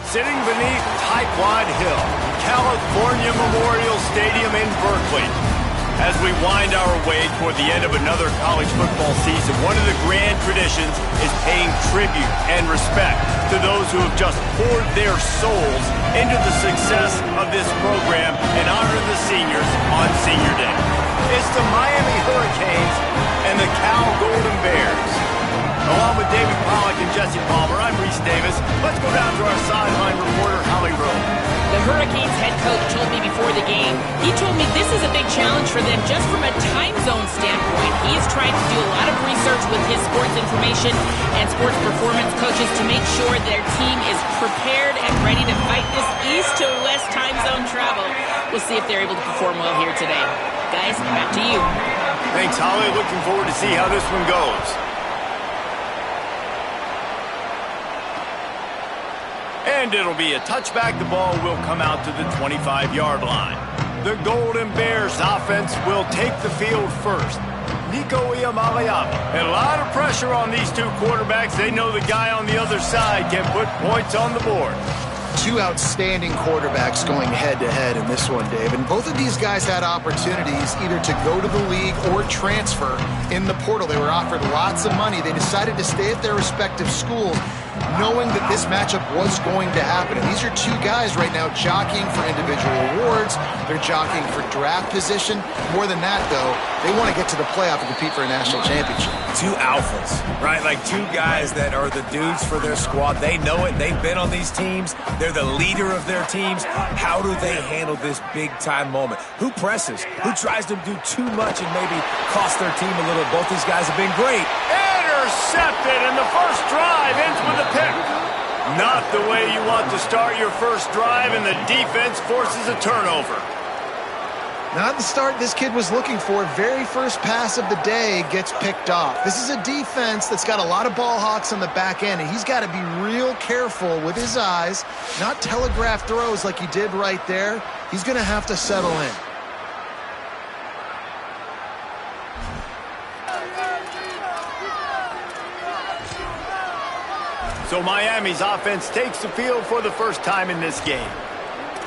Sitting beneath Tightwad Hill, California Memorial Stadium in Berkeley. As we wind our way toward the end of another college football season, one of the grand traditions is paying tribute and respect to those who have just poured their souls into the success of this program and honor the seniors on Senior Day. It's the Miami Hurricanes and the Cal Golden Bears. Along with David Pollack and Jesse Palmer, I'm Reese Davis. Let's go down to our sideline reporter, Holly Rowe. The Hurricanes head coach told me before the game, he told me this is a big challenge for them just from a time zone standpoint. He is trying to do a lot of research with his sports information and sports performance coaches to make sure their team is prepared and ready to fight this east to west time zone travel. We'll see if they're able to perform well here today. Guys, back to you. Thanks, Holly. Looking forward to see how this one goes. And it'll be a touchback. The ball will come out to the 25-yard line. The Golden Bears offense will take the field first. Nico Iamaleava. And a lot of pressure on these two quarterbacks. They know the guy on the other side can put points on the board. Two outstanding quarterbacks going head-to-head in this one, Dave. And both of these guys had opportunities either to go to the league or transfer in the portal. They were offered lots of money. They decided to stay at their respective schools, knowing that this matchup was going to happen. And these are two guys right now jockeying for individual awards. They're jockeying for draft position. More than that, though, they want to get to the playoff and compete for a national championship. Two alphas, right? Like two guys that are the dudes for their squad. They know it. They've been on these teams. They're the leader of their teams. How do they handle this big-time moment? Who presses? Who tries to do too much and maybe cost their team a little? Both these guys have been great. Intercepted, and the first drive ends with a pick. Not the way you want to start your first drive, and the defense forces a turnover. Not the start this kid was looking for. Very first pass of the day gets picked off. This is a defense that's got a lot of ball hawks on the back end, and he's got to be real careful with his eyes, not telegraph throws like he did right there. He's going to have to settle in. So Miami's offense takes the field for the first time in this game.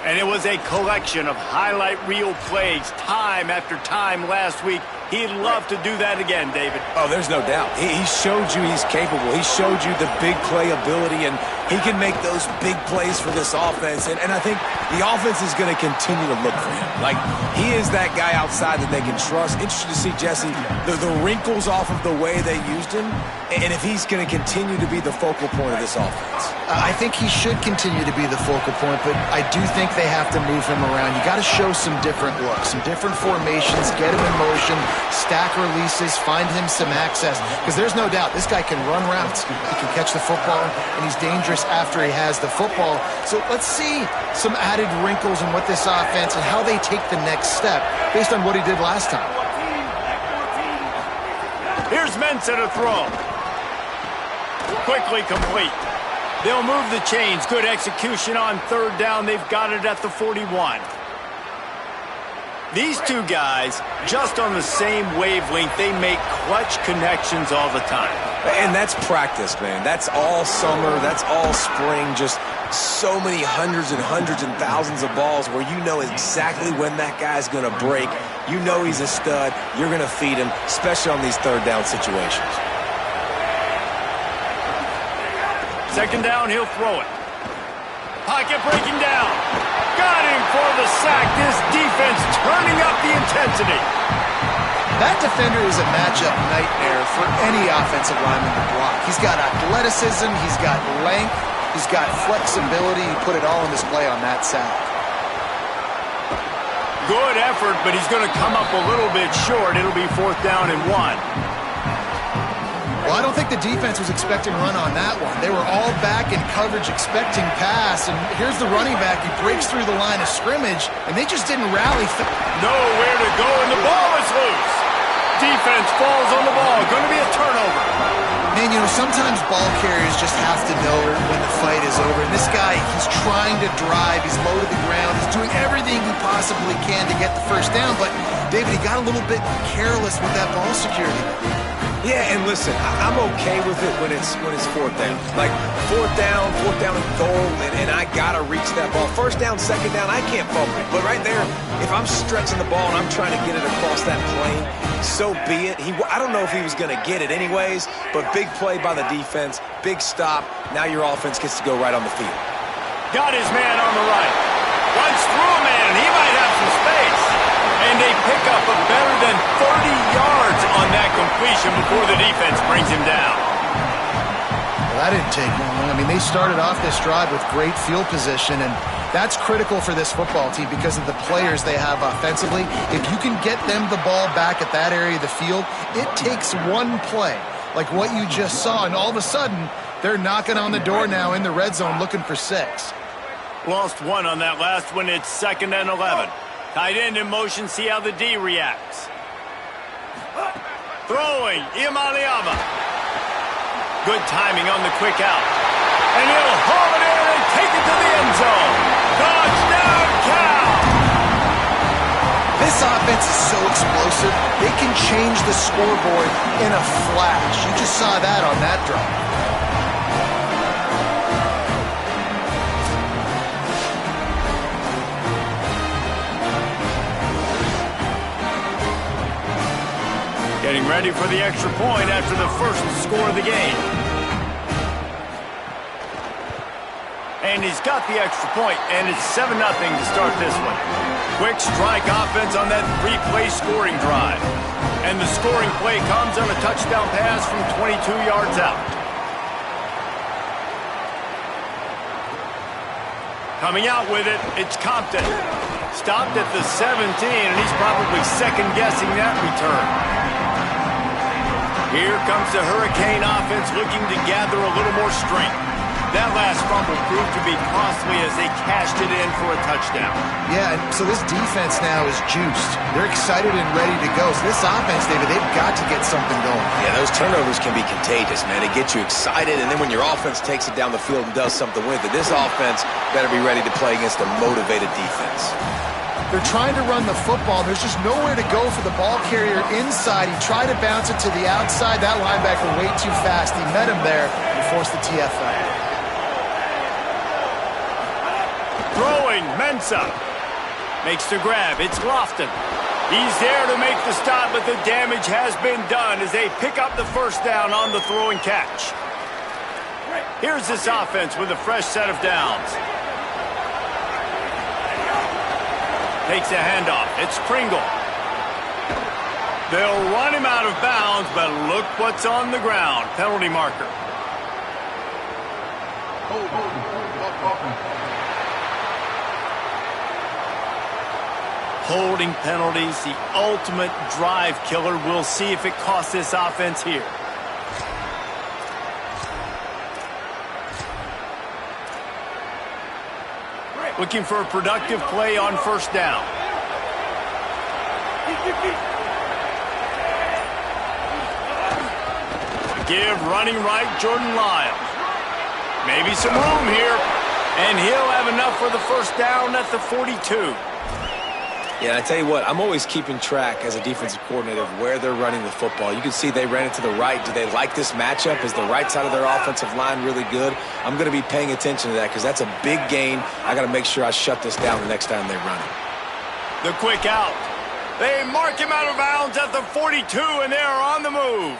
And it was a collection of highlight reel plays time after time last week. He'd love to do that again, David. Oh, there's no doubt. He showed you he's capable. He showed you the big play ability, and he can make those big plays for this offense. And I think the offense is going to continue to look for him. Like, he is that guy outside that they can trust. Interesting to see, Jesse, the wrinkles off of the way they used him, and if he's going to continue to be the focal point of this offense. I think he should continue to be the focal point, but I do think they have to move him around. You got to show some different looks, some different formations, get him in motion, stack releases, find him some access, because there's no doubt this guy can run routes, he can catch the football, and he's dangerous after he has the football. So let's see some added wrinkles in what this offense and how they take the next step based on what he did last time. Here's Mensah to throw. Quickly complete. They'll move the chains. Good execution on third down. They've got it at the 41. These two guys, just on the same wavelength, they make clutch connections all the time. And that's practice, man. That's all summer. That's all spring. Just so many hundreds and thousands of balls where you know exactly when that guy's going to break. You know he's a stud. You're going to feed him, especially on these third down situations. Second down, he'll throw it. Pocket breaking down. Got him for the sack. This defense turning up the intensity. That defender is a matchup nightmare for any offensive lineman to block. He's got athleticism, he's got length, he's got flexibility. He put it all on display on that sack. Good effort, but he's going to come up a little bit short. It'll be 4th down and 1. Well, I don't think the defense was expecting run on that one. They were all back in coverage expecting pass, and here's the running back. He breaks through the line of scrimmage, and they just didn't rally. Nowhere to go, and the ball is loose. defense falls on the ball. Going to be a turnover. Man, you know, sometimes ball carriers just have to know when the fight is over. And this guy, he's trying to drive. He's low to the ground. He's doing everything he possibly can to get the first down. But, David, he got a little bit careless with that ball security. Yeah, and listen, I'm okay with it when it's fourth down. Like, fourth down and goal, and I got to reach that ball. First down, second down, I can't fumble. But right there, if I'm stretching the ball and I'm trying to get it across that plane, so be it. I don't know if he was going to get it anyways, but big play by the defense, big stop. Now your offense gets to go right on the field. Got his man on the right. Runs through a man. He might have some space. And they pick up a better than 30 yards on that completion before the defense brings him down. Well, that didn't take long. I mean, they started off this drive with great field position, and that's critical for this football team because of the players they have offensively. If you can get them the ball back at that area of the field, it takes one play, like what you just saw, and all of a sudden, they're knocking on the door now in the red zone looking for 6. Lost one on that last one. It's 2nd and 11. Tight end in motion, see how the D reacts. Throwing, Imaliama. Good timing on the quick out. And he'll haul it in and take it to the end zone. Touchdown, Cal! This offense is so explosive, they can change the scoreboard in a flash. You just saw that on that drive. Getting ready for the extra point after the first score of the game. And he's got the extra point, and it's 7-0 to start this one. Quick strike offense on that 3-play scoring drive. And the scoring play comes on a touchdown pass from 22 yards out. Coming out with it, it's Compton. Stopped at the 17, and he's probably second-guessing that return. Here comes the Hurricane offense looking to gather a little more strength. That last fumble proved to be costly as they cashed it in for a touchdown. Yeah, so this defense now is juiced. They're excited and ready to go. So this offense, David, they've got to get something going. Yeah, those turnovers can be contagious, man. They get you excited, and then when your offense takes it down the field and does something with it, this offense better be ready to play against a motivated defense. They're trying to run the football. There's just nowhere to go for the ball carrier inside. He tried to bounce it to the outside. That linebacker way too fast. He met him there and forced the TFL. Throwing, Mensah. Makes the grab. It's Lofton. He's there to make the stop, but the damage has been done as they pick up the first down on the throw and catch. Here's this offense with a fresh set of downs. Takes a handoff. It's Pringle. They'll run him out of bounds, but look what's on the ground. Penalty marker. Holding penalties, the ultimate drive killer. We'll see if it costs this offense here. Looking for a productive play on first down. Give running right, Jordan Lyles. Maybe some room here, and he'll have enough for the first down at the 42. Yeah, I tell you what, I'm always keeping track as a defensive coordinator of where they're running the football. You can see they ran it to the right. Do they like this matchup? Is the right side of their offensive line really good? I'm going to be paying attention to that because that's a big gain. I got to make sure I shut this down the next time they run it. The quick out. They mark him out of bounds at the 42, and they are on the move.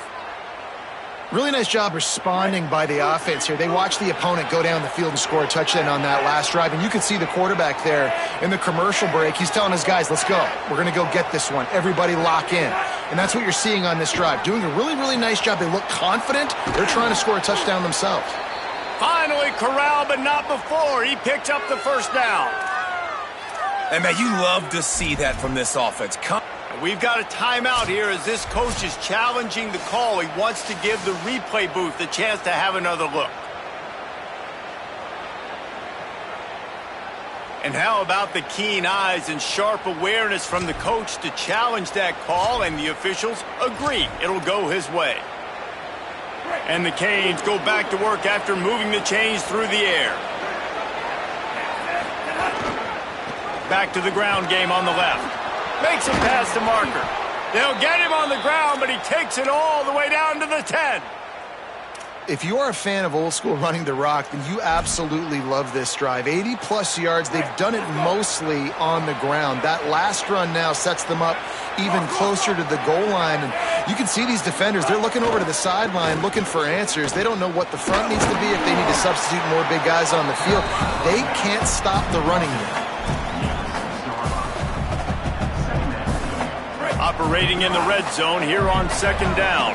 Really nice job responding by the offense here. They watched the opponent go down the field and score a touchdown on that last drive, and you can see the quarterback there in the commercial break. He's telling his guys, let's go. We're going to go get this one. Everybody lock in. And that's what you're seeing on this drive. Doing a really, really nice job. They look confident. They're trying to score a touchdown themselves. Finally corralled, but not before. He picked up the first down. And, man, you love to see that from this offense. We've got a timeout here as this coach is challenging the call. He wants to give the replay booth a chance to have another look. And how about the keen eyes and sharp awareness from the coach to challenge that call, and the officials agree it'll go his way. And the Canes go back to work after moving the chains through the air. Back to the ground game on the left. Makes a pass to Marker. They'll get him on the ground, but he takes it all the way down to the 10. If you are a fan of old school running the rock, then you absolutely love this drive. 80-plus yards. They've done it mostly on the ground. That last run now sets them up even closer to the goal line. And you can see these defenders, they're looking over to the sideline looking for answers. They don't know what the front needs to be, if they need to substitute more big guys on the field. They can't stop the running game. Operating in the red zone here on second down.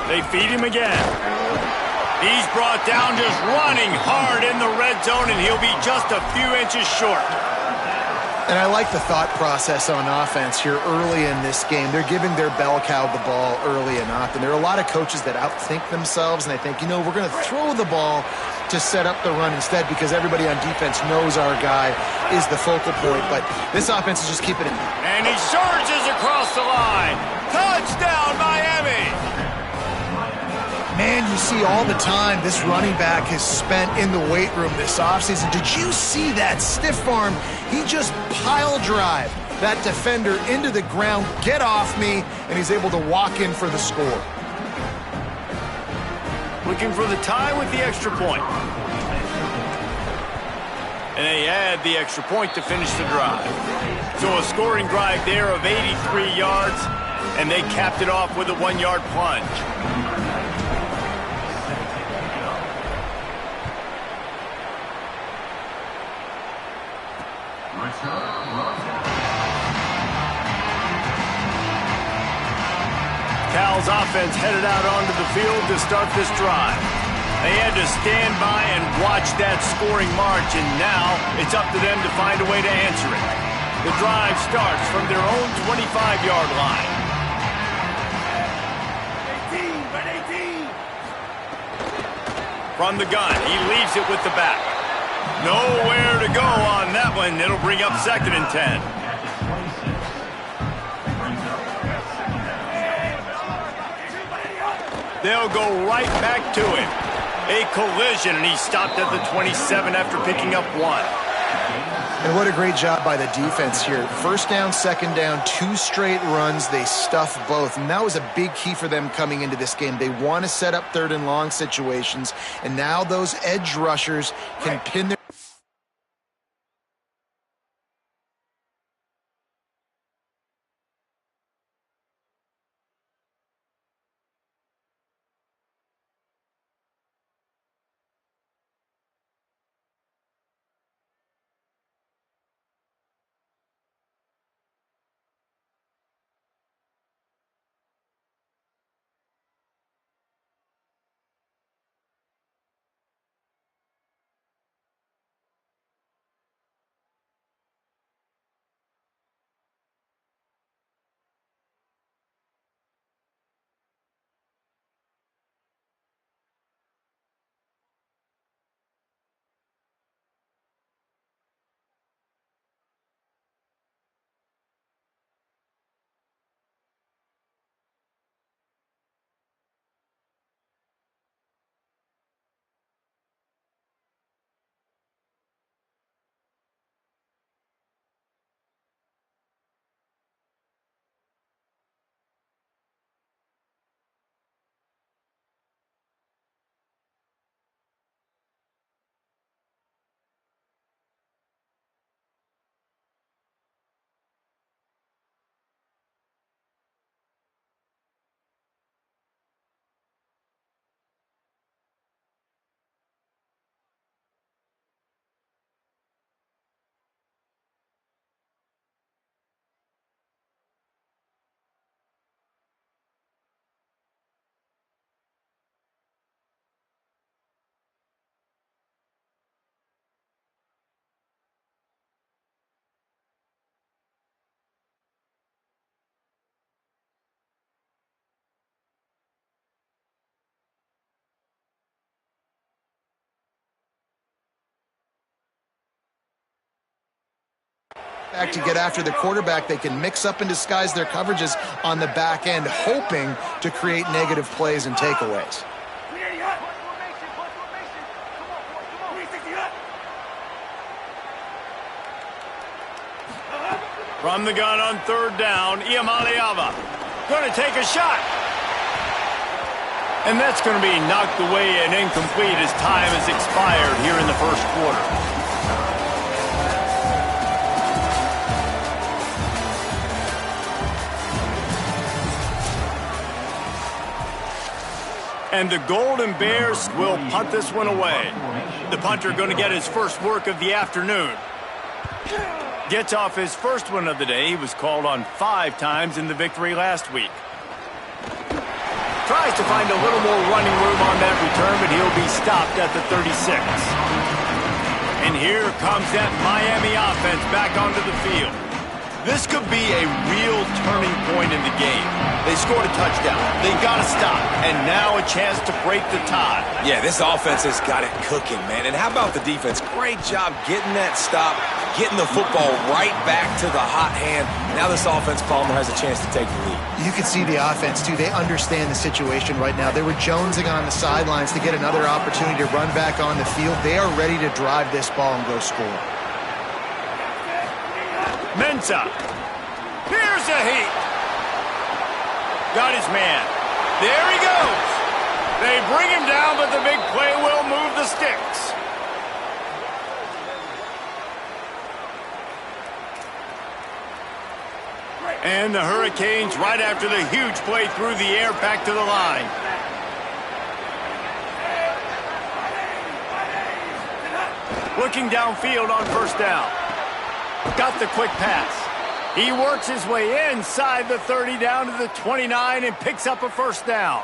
They feed him again. He's brought down just running hard in the red zone, and he'll be just a few inches short. And I like the thought process on offense here early in this game. They're giving their bell cow the ball early and often. There are a lot of coaches that outthink themselves, and they think, you know, we're going to throw the ball to set up the run instead because everybody on defense knows our guy is the focal point. But this offense is just keeping it. And he surges across the line. Touchdown, Miami! Man, you see all the time this running back has spent in the weight room this offseason. Did you see that stiff arm? He just pile drive that defender into the ground, get off me, and he's able to walk in for the score. Looking for the tie with the extra point. And they add the extra point to finish the drive. So a scoring drive there of 83 yards, and they capped it off with a 1-yard plunge. Cal's offense headed out onto the field to start this drive. They had to stand by and watch that scoring march, and now it's up to them to find a way to answer it. The drive starts from their own 25-yard line. 18. From the gun, he leaves it with the back. Nowhere to go on that one. It'll bring up 2nd and 10. They'll go right back to him. A collision, and he stopped at the 27 after picking up 1. And what a great job by the defense here. First down, second down, 2 straight runs. They stuffed both, and that was a big key for them coming into this game. They want to set up 3rd and long situations, and now those edge rushers can pin their Back to get after the quarterback, they can mix up and disguise their coverages on the back end, hoping to create negative plays and takeaways. From the gun on third down, Iamaleava going to take a shot. And that's going to be knocked away and incomplete as time has expired here in the first quarter. And the Golden Bears will punt this one away. The punter going to get his first work of the afternoon. Gets off his first one of the day. He was called on 5 times in the victory last week. Tries to find a little more running room on that return, but he'll be stopped at the 36. And here comes that Miami offense back onto the field. This could be a real turning point in the game. They scored a touchdown. They got to stop. And now a chance to break the tie. Yeah, this offense has got it cooking, man. And how about the defense? Great job getting that stop, getting the football right back to the hot hand. Now this offense, Palmer, has a chance to take the lead. You can see the offense, too. They understand the situation right now. They were jonesing on the sidelines to get another opportunity to run back on the field. They are ready to drive this ball and go score. Mensah. Here's a heat. Got his man. There he goes. They bring him down, but the big play will move the sticks. And the Hurricanes, right after the huge play through the air, back to the line. Looking downfield on first down. Got the quick pass. He works his way inside the 30 down to the 29 and picks up a first down.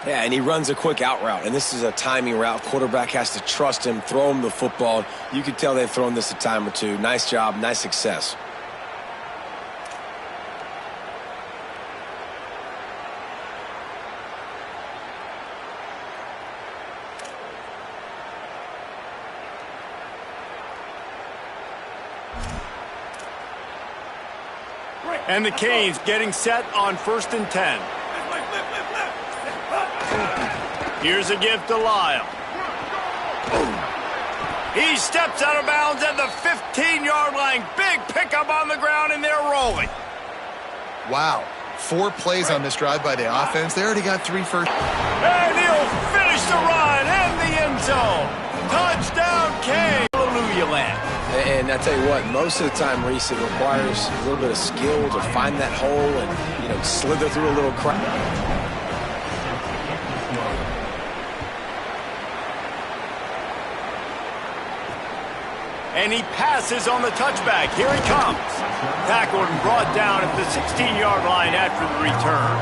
Yeah, and he runs a quick out route, and this is a timing route. Quarterback has to trust him, throw him the football. You can tell they've thrown this a time or two. Nice job, nice success. And the Canes getting set on 1st and 10. Here's a give to Lyle. He steps out of bounds at the 15-yard line. Big pickup on the ground, and they're rolling. Wow. 4 plays on this drive by the offense. They already got 3 first. And he'll finish the run in the end zone. Touchdown, Canes. Hallelujah land. And I tell you what, most of the time, Reese, it requires a little bit of skill to find that hole and, you know, slither through a little crack. And he passes on the touchback. Here he comes. Tackled and brought down at the 16-yard line after the return.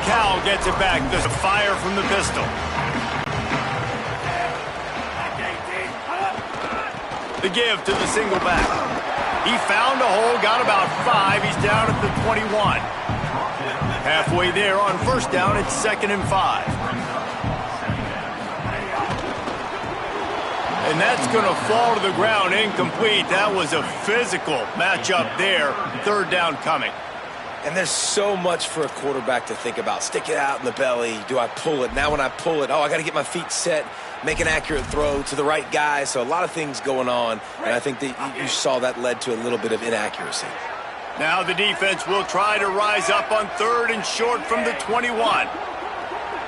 Cal gets it back. There's a fire from the pistol. The give to the single back. He found a hole, got about 5. He's down at the 21. Halfway there on first down, it's 2nd and 5. And that's going to fall to the ground incomplete. That was a physical matchup there. 3rd down coming. And there's so much for a quarterback to think about. Stick it out in the belly. Do I pull it? Now when I pull it, I got to get my feet set, make an accurate throw to the right guy. So a lot of things going on, and I think that you saw that led to a little bit of inaccuracy. Now the defense will try to rise up on 3rd and short from the 21.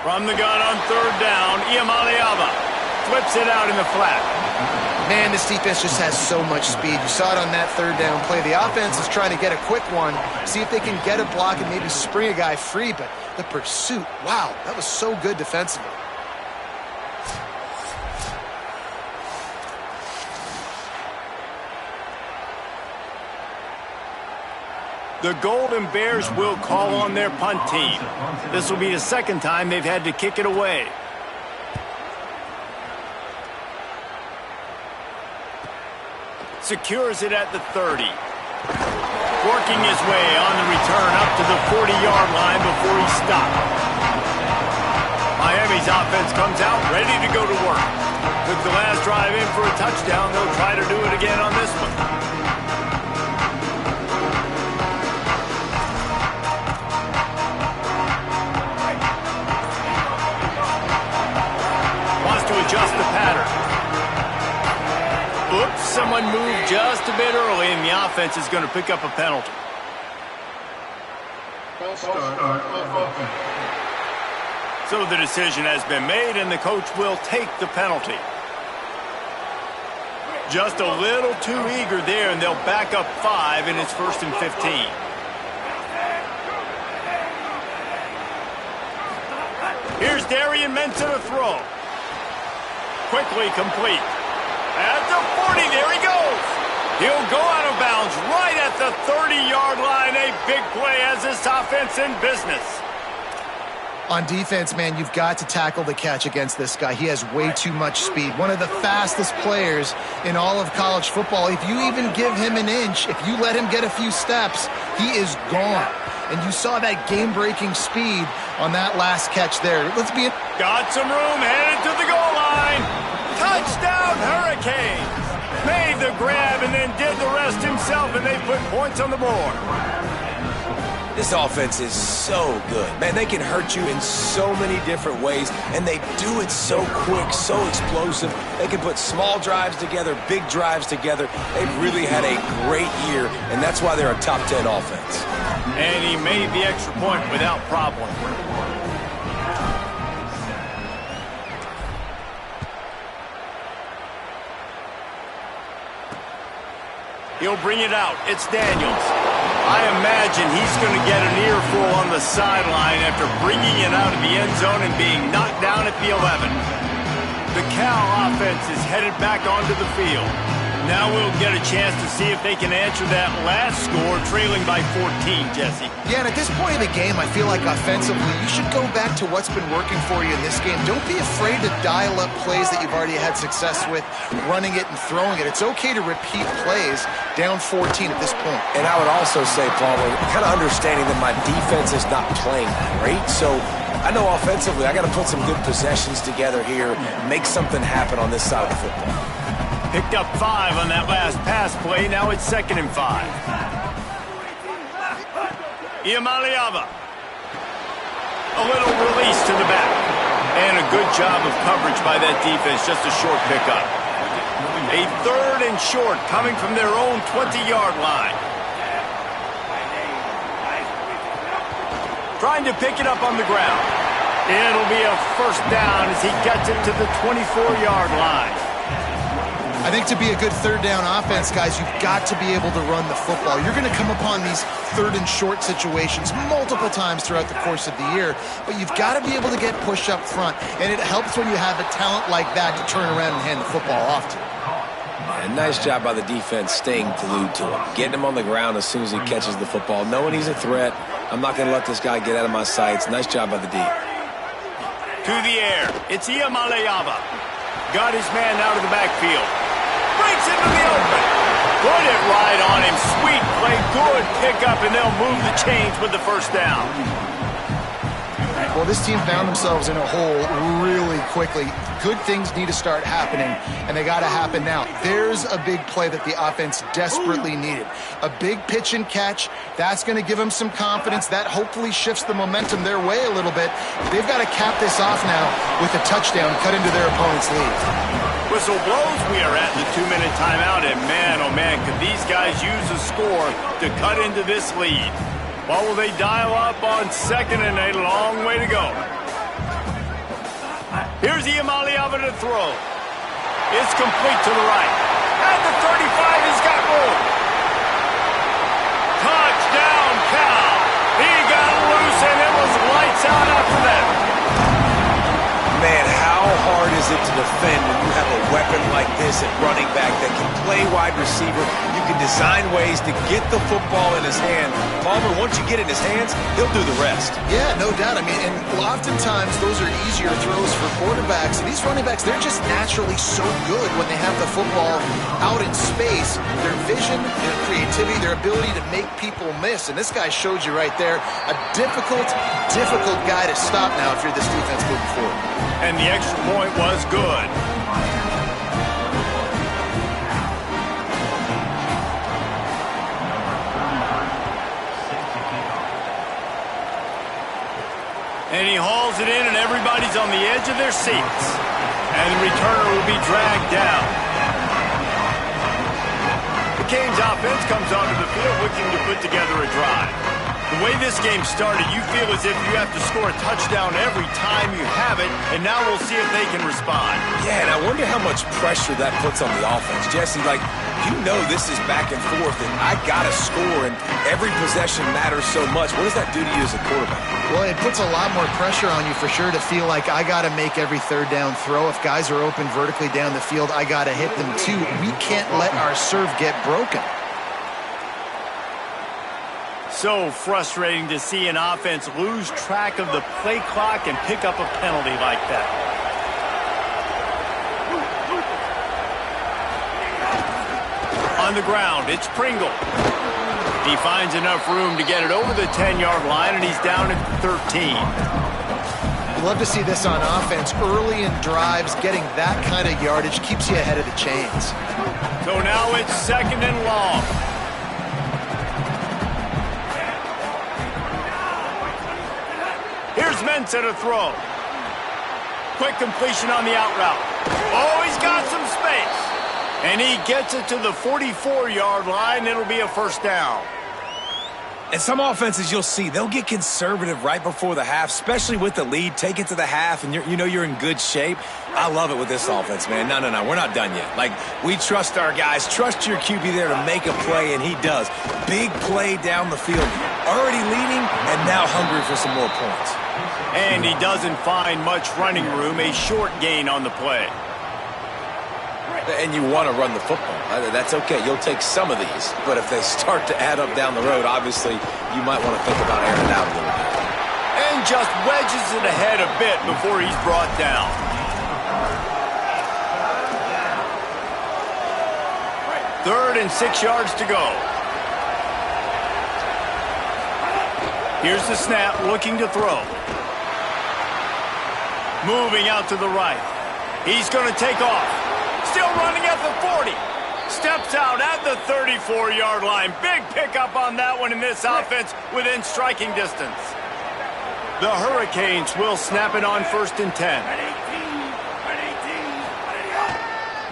From the gun on 3rd down, Iamaleava flips it out in the flat. Man, this defense just has so much speed. You saw it on that 3rd down play. The offense is trying to get a quick one, see if they can get a block and maybe spring a guy free, but the pursuit, wow, that was so good defensively. The Golden Bears will call on their punt team. This will be the 2nd time they've had to kick it away. Secures it at the 30. Working his way on the return up to the 40-yard line before he's stopped. Miami's offense comes out ready to go to work. Took the last drive in for a touchdown. They'll try to do it again on this one. Wants to adjust the pattern. Oops, someone moved just a bit early, and the offense is going to pick up a penalty. So the decision has been made, and the coach will take the penalty. Just a little too eager there, and they'll back up 5, and it's 1st and 15. Here's Darian Mensah to throw. Quickly complete. At the 40, there he goes. He'll go out of bounds right at the 30-yard line. A big play as this offense in business. On defense, man, you've got to tackle the catch against this guy. He has way too much speed. One of the fastest players in all of college football. If you even give him an inch, if you let him get a few steps, he is gone. And you saw that game-breaking speed on that last catch there. Got some room, headed to the goal line. Touchdown, Hurricanes. Made the grab and then did the rest himself, and they put points on the board. This offense is so good. Man, they can hurt you in so many different ways, and they do it so quick, so explosive. They can put small drives together, big drives together. They've really had a great year, and that's why they're a top 10 offense. And he made the extra point without problem. He'll bring it out. It's Daniels. I imagine he's going to get an earful on the sideline after bringing it out of the end zone and being knocked down at the 11. The Cal offense is headed back onto the field. Now we'll get a chance to see if they can answer that last score, trailing by 14, Jesse. Yeah, and at this point in the game, I feel like offensively, you should go back to what's been working for you in this game. Don't be afraid to dial up plays that you've already had success with, running it and throwing it. It's okay to repeat plays down 14 at this point. And I would also say, Palmer, kind of understanding that my defense is not playing great, so I know offensively I got to put some good possessions together here, make something happen on this side of the football. Picked up 5 on that last pass play. Now it's 2nd and 5. Iamaleava. A little release to the back. And a good job of coverage by that defense. Just a short pickup. A 3rd and short coming from their own 20-yard line. Trying to pick it up on the ground. It'll be a 1st down as he gets it to the 24-yard line. I think to be a good 3rd down offense, guys, you've got to be able to run the football. You're going to come upon these 3rd and short situations multiple times throughout the course of the year, but you've got to be able to get push up front, and it helps when you have a talent like that to turn around and hand the football off to. And nice job by the defense staying glued to him, getting him on the ground as soon as he catches the football, knowing he's a threat. I'm not going to let this guy get out of my sights. Nice job by the D. To the air. It's Iamaleava. Got his man out of the backfield. Breaks into the open. Put it right on him. Sweet play. Good pickup, and they'll move the chains with the 1st down. Well, this team found themselves in a hole really quickly. Good things need to start happening, and they got to happen now. There's a big play that the offense desperately needed. A big pitch and catch. That's going to give them some confidence. That hopefully shifts the momentum their way a little bit. They've got to cap this off now with a touchdown cut into their opponent's lead. Whistle blows. We are at the 2-minute timeout, and man, oh man, could these guys use a score to cut into this lead. What will they dial up on 2nd and a long way to go? Here's Iamaleava to throw. It's complete to the right. At the 35, he's got room. Touchdown, Cal. He got loose, and it was lights out after that. Man, how hard is it to defend when you have a weapon like this at running back that can play wide receiver? You can design ways to get the football in his hand. Palmer, once you get it in his hands, he'll do the rest. Yeah, no doubt. I mean, and oftentimes those are easier throws for quarterbacks. And these running backs, they're just naturally so good when they have the football out in space. Their vision, their creativity, their ability to make people miss. And this guy showed you right there, a difficult guy to stop now if you're this defense moving forward. And the extra point was good. fans on the edge of their seats. And the returner will be dragged down. The Canes offense comes onto the field looking to put together a drive. The way this game started, you feel as if you have to score a touchdown every time you have it, and now we'll see if they can respond. Yeah, and I wonder how much pressure that puts on the offense. Jesse, like, you know this is back and forth, and I got to score, and every possession matters so much. What does that do to you as a quarterback? Well, it puts a lot more pressure on you for sure to feel like I got to make every third down throw. If guys are open vertically down the field, I got to hit them too. We can't let our serve get broken. So frustrating to see an offense lose track of the play clock and pick up a penalty like that. On the ground, it's Pringle. He finds enough room to get it over the 10-yard line, and he's down at 13. Love to see this on offense. Early in drives, getting that kind of yardage keeps you ahead of the chains. So now it's 2nd and long. Here's Mensah to throw. Quick completion on the out route. Oh, he's got some space. And he gets it to the 44-yard line. It'll be a first down. And some offenses you'll see, they'll get conservative right before the half, especially with the lead. Take it to the half, and you know you're in good shape. I love it with this offense, man. No, we're not done yet. Like, we trust our guys. Trust your QB there to make a play, and he does. Big play down the field. Already leading, and now hungry for some more points. And he doesn't find much running room. A short gain on the play. And you want to run the football. That's okay. You'll take some of these. But if they start to add up down the road, obviously, you might want to think about airing it out a little bit. And just wedges it ahead a bit before he's brought down. Third and 6 yards to go. Here's the snap, looking to throw. Moving out to the right. He's going to take off. Still running at the 40. Steps out at the 34-yard line. Big pickup on that one in this offense within striking distance. The Hurricanes will snap it on 1st and 10.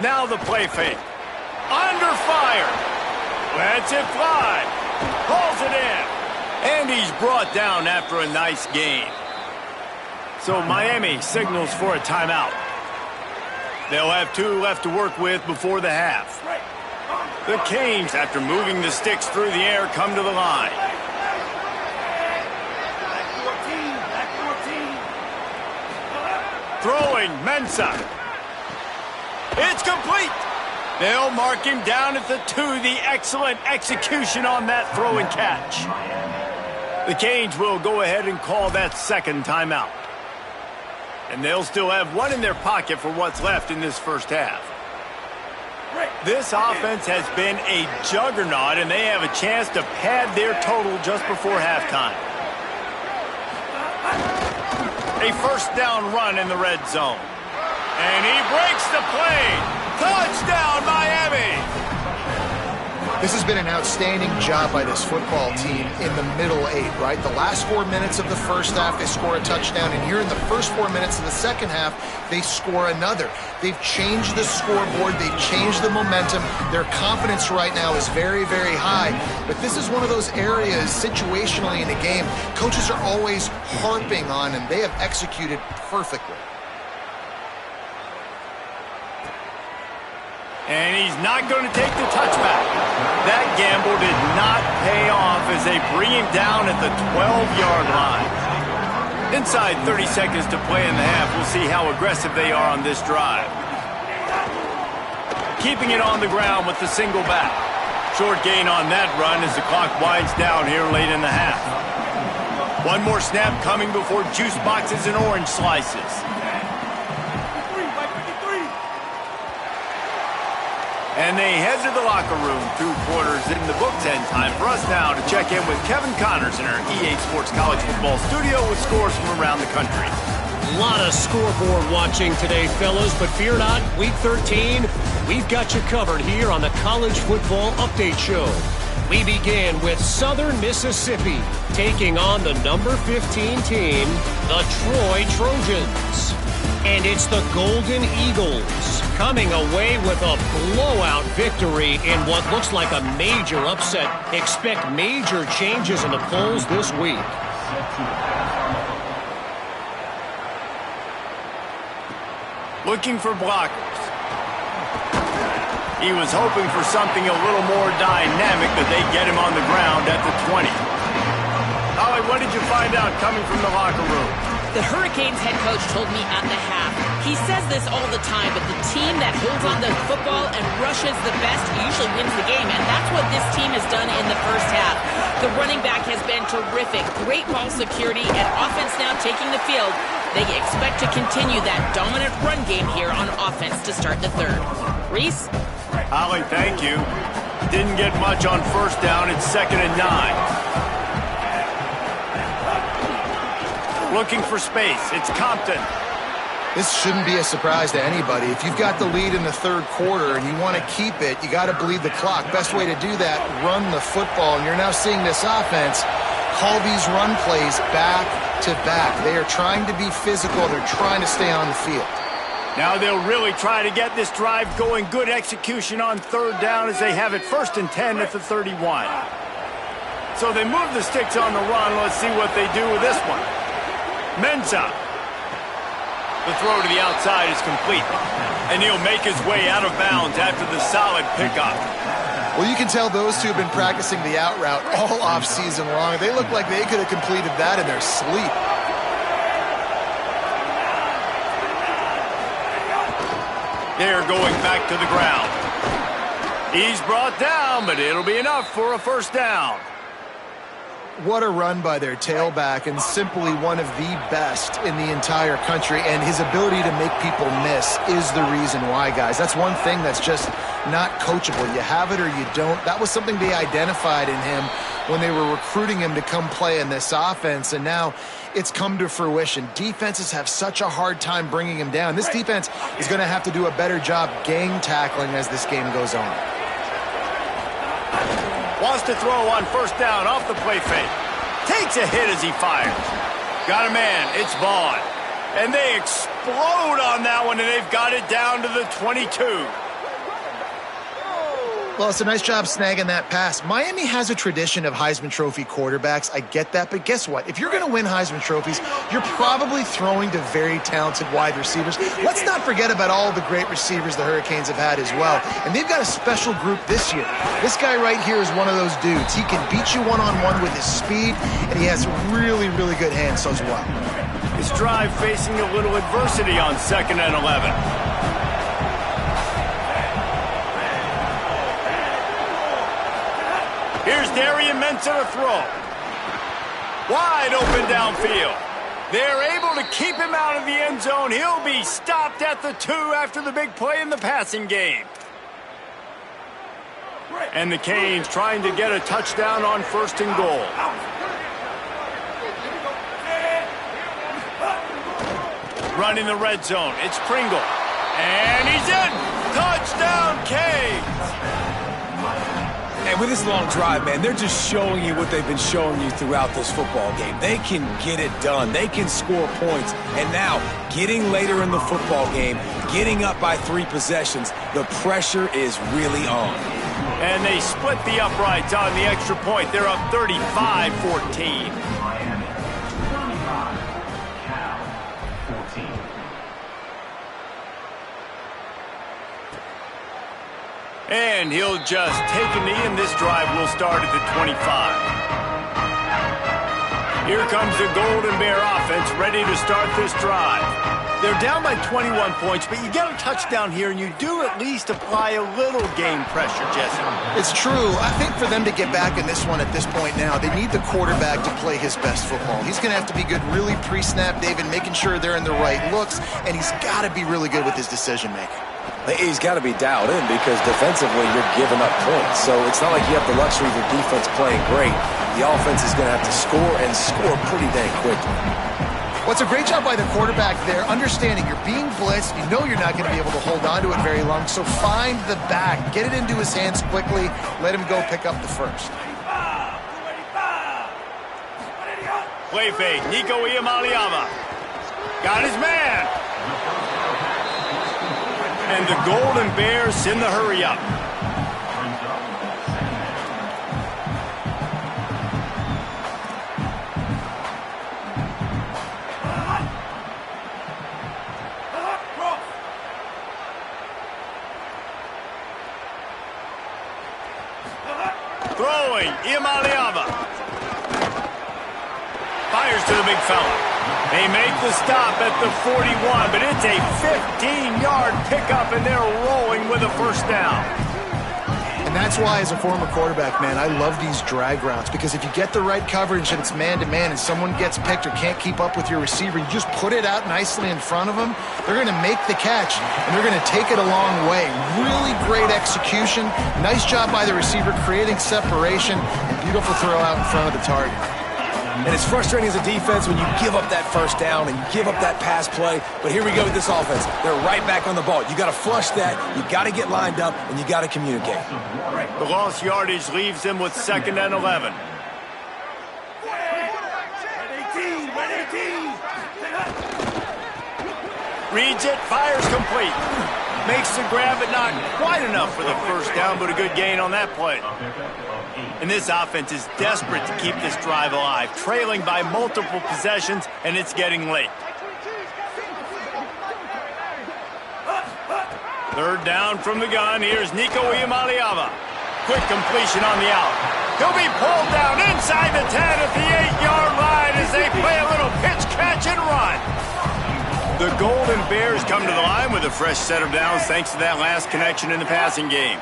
Now the play fake. Under fire. Lets it fly. Pulls it in. And he's brought down after a nice gain. So Miami signals for a timeout. They'll have 2 left to work with before the half. The Canes, after moving the sticks through the air, come to the line. Throwing, Mensah. It's complete. They'll mark him down at the 2. The excellent execution on that throw and catch. The Canes will go ahead and call that 2nd timeout. And they'll still have 1 in their pocket for what's left in this first half. This offense has been a juggernaut, and they have a chance to pad their total just before halftime. A first down run in the red zone. And he breaks the play. Touchdown, Miami! This has been an outstanding job by this football team in the middle 8, right? The last 4 minutes of the first half, they score a touchdown, and here in the first 4 minutes of the second half, they score another. They've changed the scoreboard. They've changed the momentum. Their confidence right now is very, very high, but this is one of those areas situationally in a game coaches are always harping on, and they have executed perfectly. And he's not going to take the touchback. That gamble did not pay off as they bring him down at the 12-yard line. Inside 30 seconds to play in the half, we'll see how aggressive they are on this drive. Keeping it on the ground with the single back. Short gain on that run as the clock winds down here late in the half. 1 more snap coming before juice boxes and orange slices. And they head to the locker room. 2 quarters in the books, and time for us now to check in with Kevin Connors in our EA Sports College Football studio with scores from around the country. A lot of scoreboard watching today, fellas, but fear not, Week 13, we've got you covered here on the College Football Update Show. We begin with Southern Mississippi, taking on the number 15 team, the Troy Trojans. And it's the Golden Eagles coming away with a blowout victory in what looks like a major upset. Expect major changes in the polls this week. Looking for blockers. He was hoping for something a little more dynamic, that they get him on the ground at the 20. Holly, what did you find out coming from the locker room? The Hurricanes head coach told me at the half. He says this all the time, but the team that holds on to the football and rushes the best usually wins the game, and that's what this team has done in the first half. The running back has been terrific. Great ball security and offense now taking the field. They expect to continue that dominant run game here on offense to start the third. Reese? Holly, thank you. Didn't get much on first down. It's 2nd and 9. Looking for space. It's Compton. This shouldn't be a surprise to anybody. If you've got the lead in the third quarter and you want to keep it, you got to bleed the clock. Best way to do that, run the football. And you're now seeing this offense call these run plays back to back. They are trying to be physical. They're trying to stay on the field. Now they'll really try to get this drive going. Good execution on third down as they have it 1st and 10 at the 31. So they move the sticks on the run. Let's see what they do with this one. Mensa. The throw to the outside is complete. And he'll make his way out of bounds after the solid pickup. Well, you can tell those two have been practicing the out route all off-season long. They look like they could have completed that in their sleep. They're going back to the ground. He's brought down, but it'll be enough for a first down. What a run by their tailback, and simply one of the best in the entire country. And his ability to make people miss is the reason why, guys. That's one thing that's just not coachable. You have it or you don't. That was something they identified in him when they were recruiting him to come play in this offense, and now it's come to fruition. Defenses have such a hard time bringing him down. This defense is going to have to do a better job gang tackling as this game goes on. Wants to throw on first down off the play fake. Takes a hit as he fires. Got a man. It's Vaughn. And they explode on that one, and they've got it down to the 22. Well, it's a nice job snagging that pass. Miami has a tradition of Heisman Trophy quarterbacks. I get that, but guess what? If you're going to win Heisman Trophies, you're probably throwing to very talented wide receivers. Let's not forget about all the great receivers the Hurricanes have had as well. And they've got a special group this year. This guy right here is one of those dudes. He can beat you one-on-one with his speed, and he has really, really good hands as well. His drive facing a little adversity on 2nd and 11. Here's Darian Mensah to throw. Wide open downfield. They're able to keep him out of the end zone. He'll be stopped at the 2 after the big play in the passing game. And the Canes trying to get a touchdown on 1st and goal. Running the red zone. It's Pringle. And he's in. Touchdown, Canes. And with this long drive, man, they're just showing you what they've been showing you throughout this football game. They can get it done. They can score points. And now, getting later in the football game, getting up by 3 possessions, the pressure is really on. And they split the uprights on the extra point. They're up 35-14. And he'll just take a knee, and this drive will start at the 25. Here comes the Golden Bear offense, ready to start this drive. They're down by 21 points, but you get a touchdown here, and you do at least apply a little game pressure, Jesse. It's true. I think for them to get back in this one at this point now, they need the quarterback to play his best football. He's going to have to be good really pre-snap, David, making sure they're in the right looks, and he's got to be really good with his decision-making. He's got to be dialed in because defensively you're giving up points. So it's not like you have the luxury of your defense playing great. The offense is going to have to score and score pretty dang quickly. Well, it's a great job by the quarterback there, understanding you're being blitzed. You know you're not going to be able to hold on to it very long. So find the back, get it into his hands quickly, let him go pick up the first. Play fake. Nico Iamaleava. Got his man. And the Golden Bears send the hurry up. Throwing, Iamaleava. Fires to the big fella. They make the stop at the 41, but it's a 15-yard pickup, and they're rolling with a first down. And that's why, as a former quarterback, man, I love these drag routes, because if you get the right coverage and it's man-to-man and someone gets picked or can't keep up with your receiver, you just put it out nicely in front of them, they're going to make the catch, and they're going to take it a long way. Really great execution. Nice job by the receiver creating separation, and beautiful throw out in front of the target. And it's frustrating as a defense when you give up that first down and you give up that pass play. But here we go with this offense. They're right back on the ball. You got to flush that. You got to get lined up, and you got to communicate. The lost yardage leaves them with 2nd and 11. Reads it, fires complete. Makes the grab, but not quite enough for the first down, but a good gain on that play. And this offense is desperate to keep this drive alive, trailing by multiple possessions, and it's getting late. 3rd down from the gun. Here's Nico Iamaleava. Quick completion on the out. He'll be pulled down inside the 10 at the 8-yard line as they play a little pitch, catch, and run. The Golden Bears come to the line with a fresh set of downs thanks to that last connection in the passing game.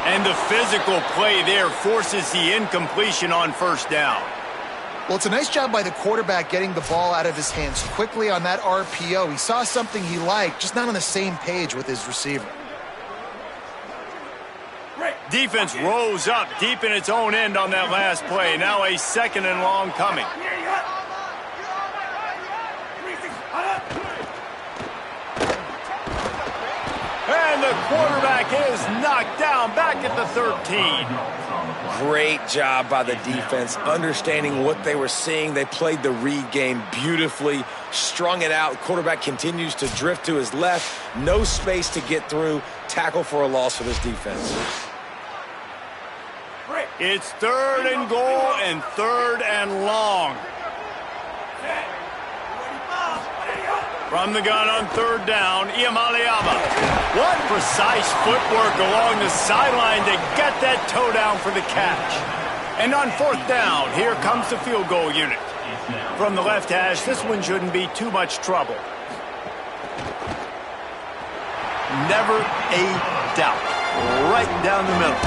And the physical play there forces the incompletion on 1st down. Well, it's a nice job by the quarterback getting the ball out of his hands quickly on that RPO. He saw something he liked, just not on the same page with his receiver. Defense rose up deep in its own end on that last play. Now a 2nd and long coming. And the quarterback is knocked down back at the 13. Great job by the defense, understanding what they were seeing. They played the read game beautifully, strung it out. Quarterback continues to drift to his left. No space to get through. Tackle for a loss for this defense. It's 3rd and goal and 3rd and long. From the gun on 3rd down, Iamaleava. What precise footwork along the sideline to get that toe down for the catch. And on 4th down, here comes the field goal unit. From the left hash, this one shouldn't be too much trouble. Never a doubt. Right down the middle.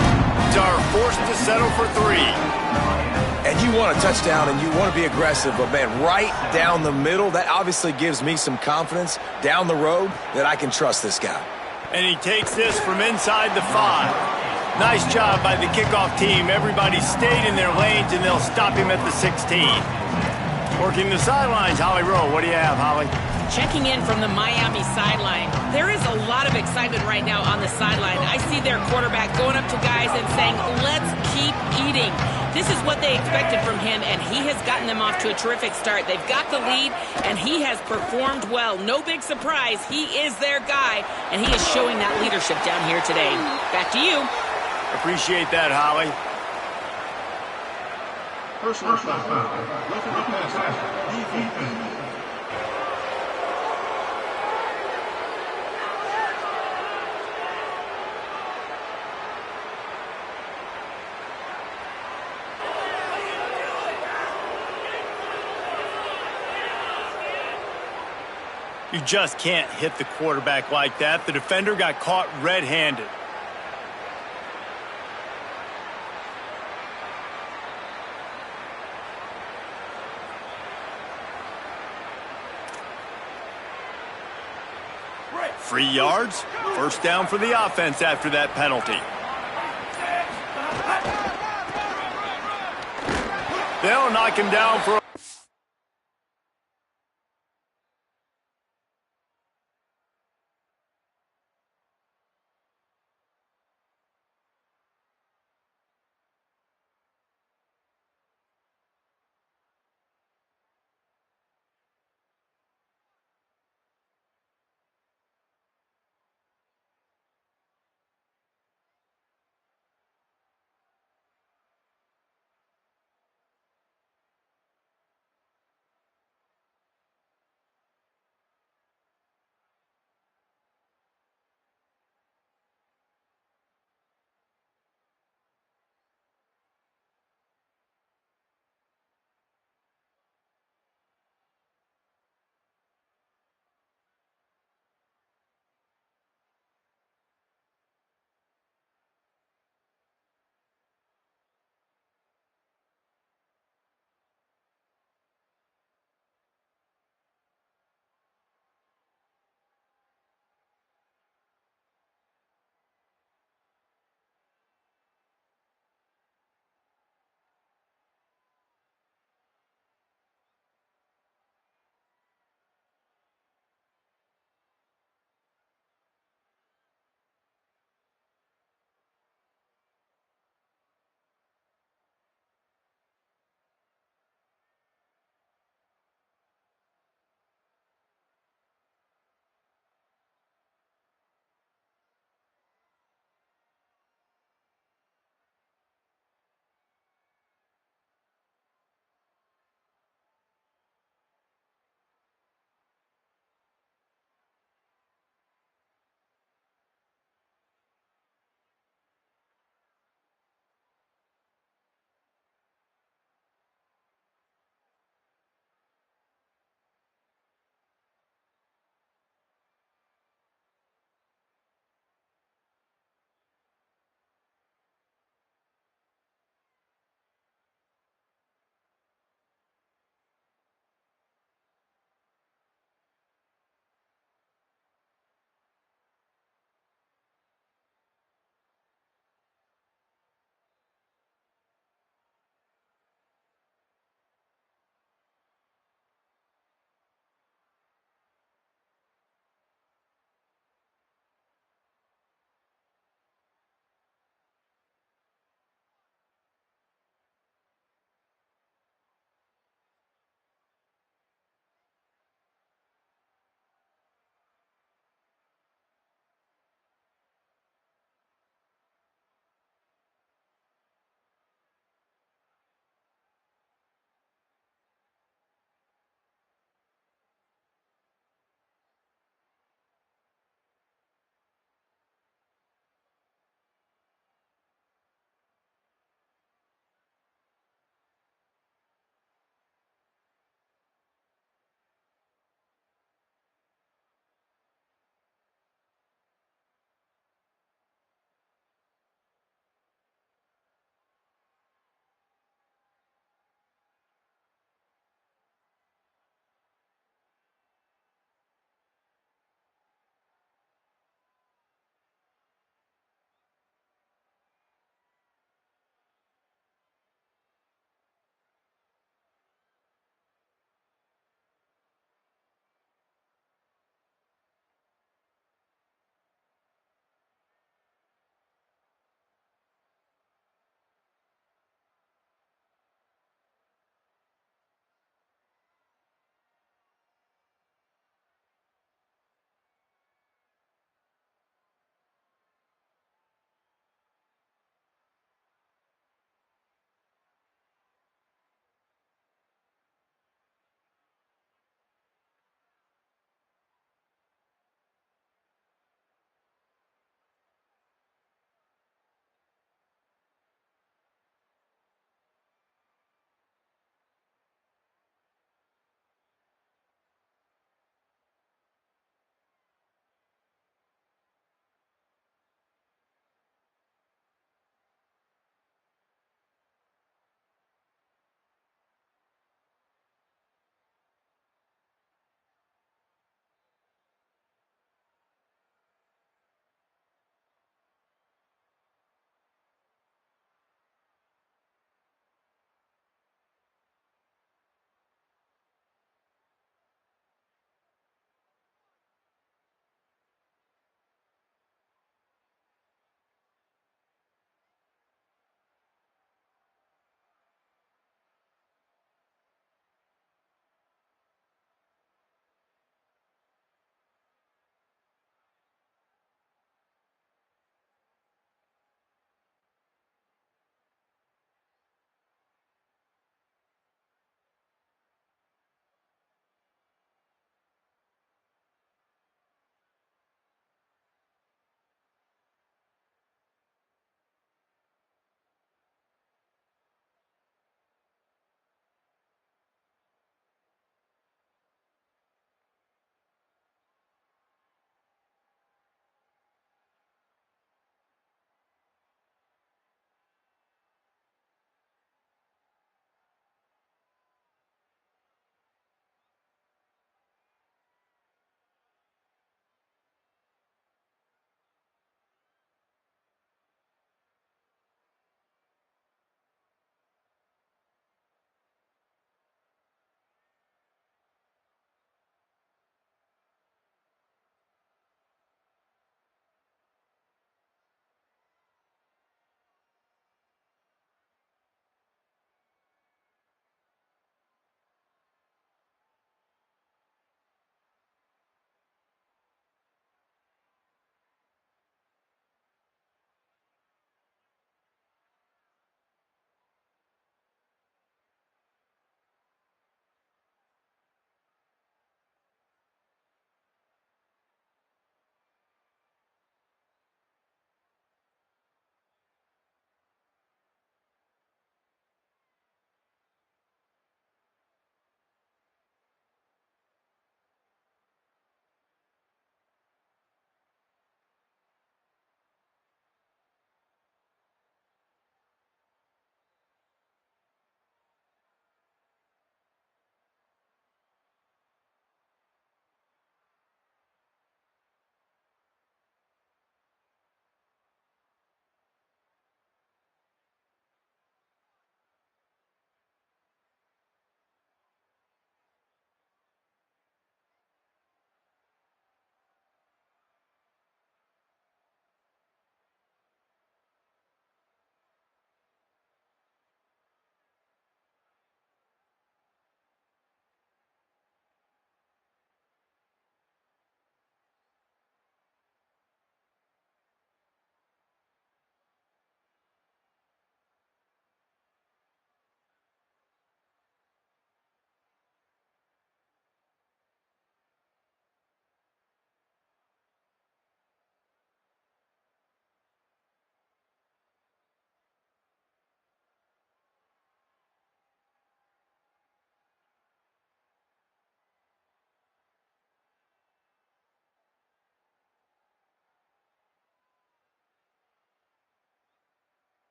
Are forced to settle for 3. And you want a touchdown and you want to be aggressive, but man, right down the middle, that obviously gives me some confidence down the road that I can trust this guy. And he takes this from inside the 5. Nice job by the kickoff team. Everybody stayed in their lanes, and they'll stop him at the 16. Working the sidelines, Holly Rowe. What do you have, Holly? Checking in from the Miami sideline. There is a lot of excitement right now on the sideline. I see their quarterback going up to guys and saying, let's keep eating. This is what they expected from him, and he has gotten them off to a terrific start. They've got the lead, and he has performed well. No big surprise. He is their guy, and he is showing that leadership down here today. Back to you. Appreciate that, Holly. Personal foul. Defense. You just can't hit the quarterback like that. The defender got caught red-handed. Free yards. 1st down for the offense after that penalty. They'll knock him down for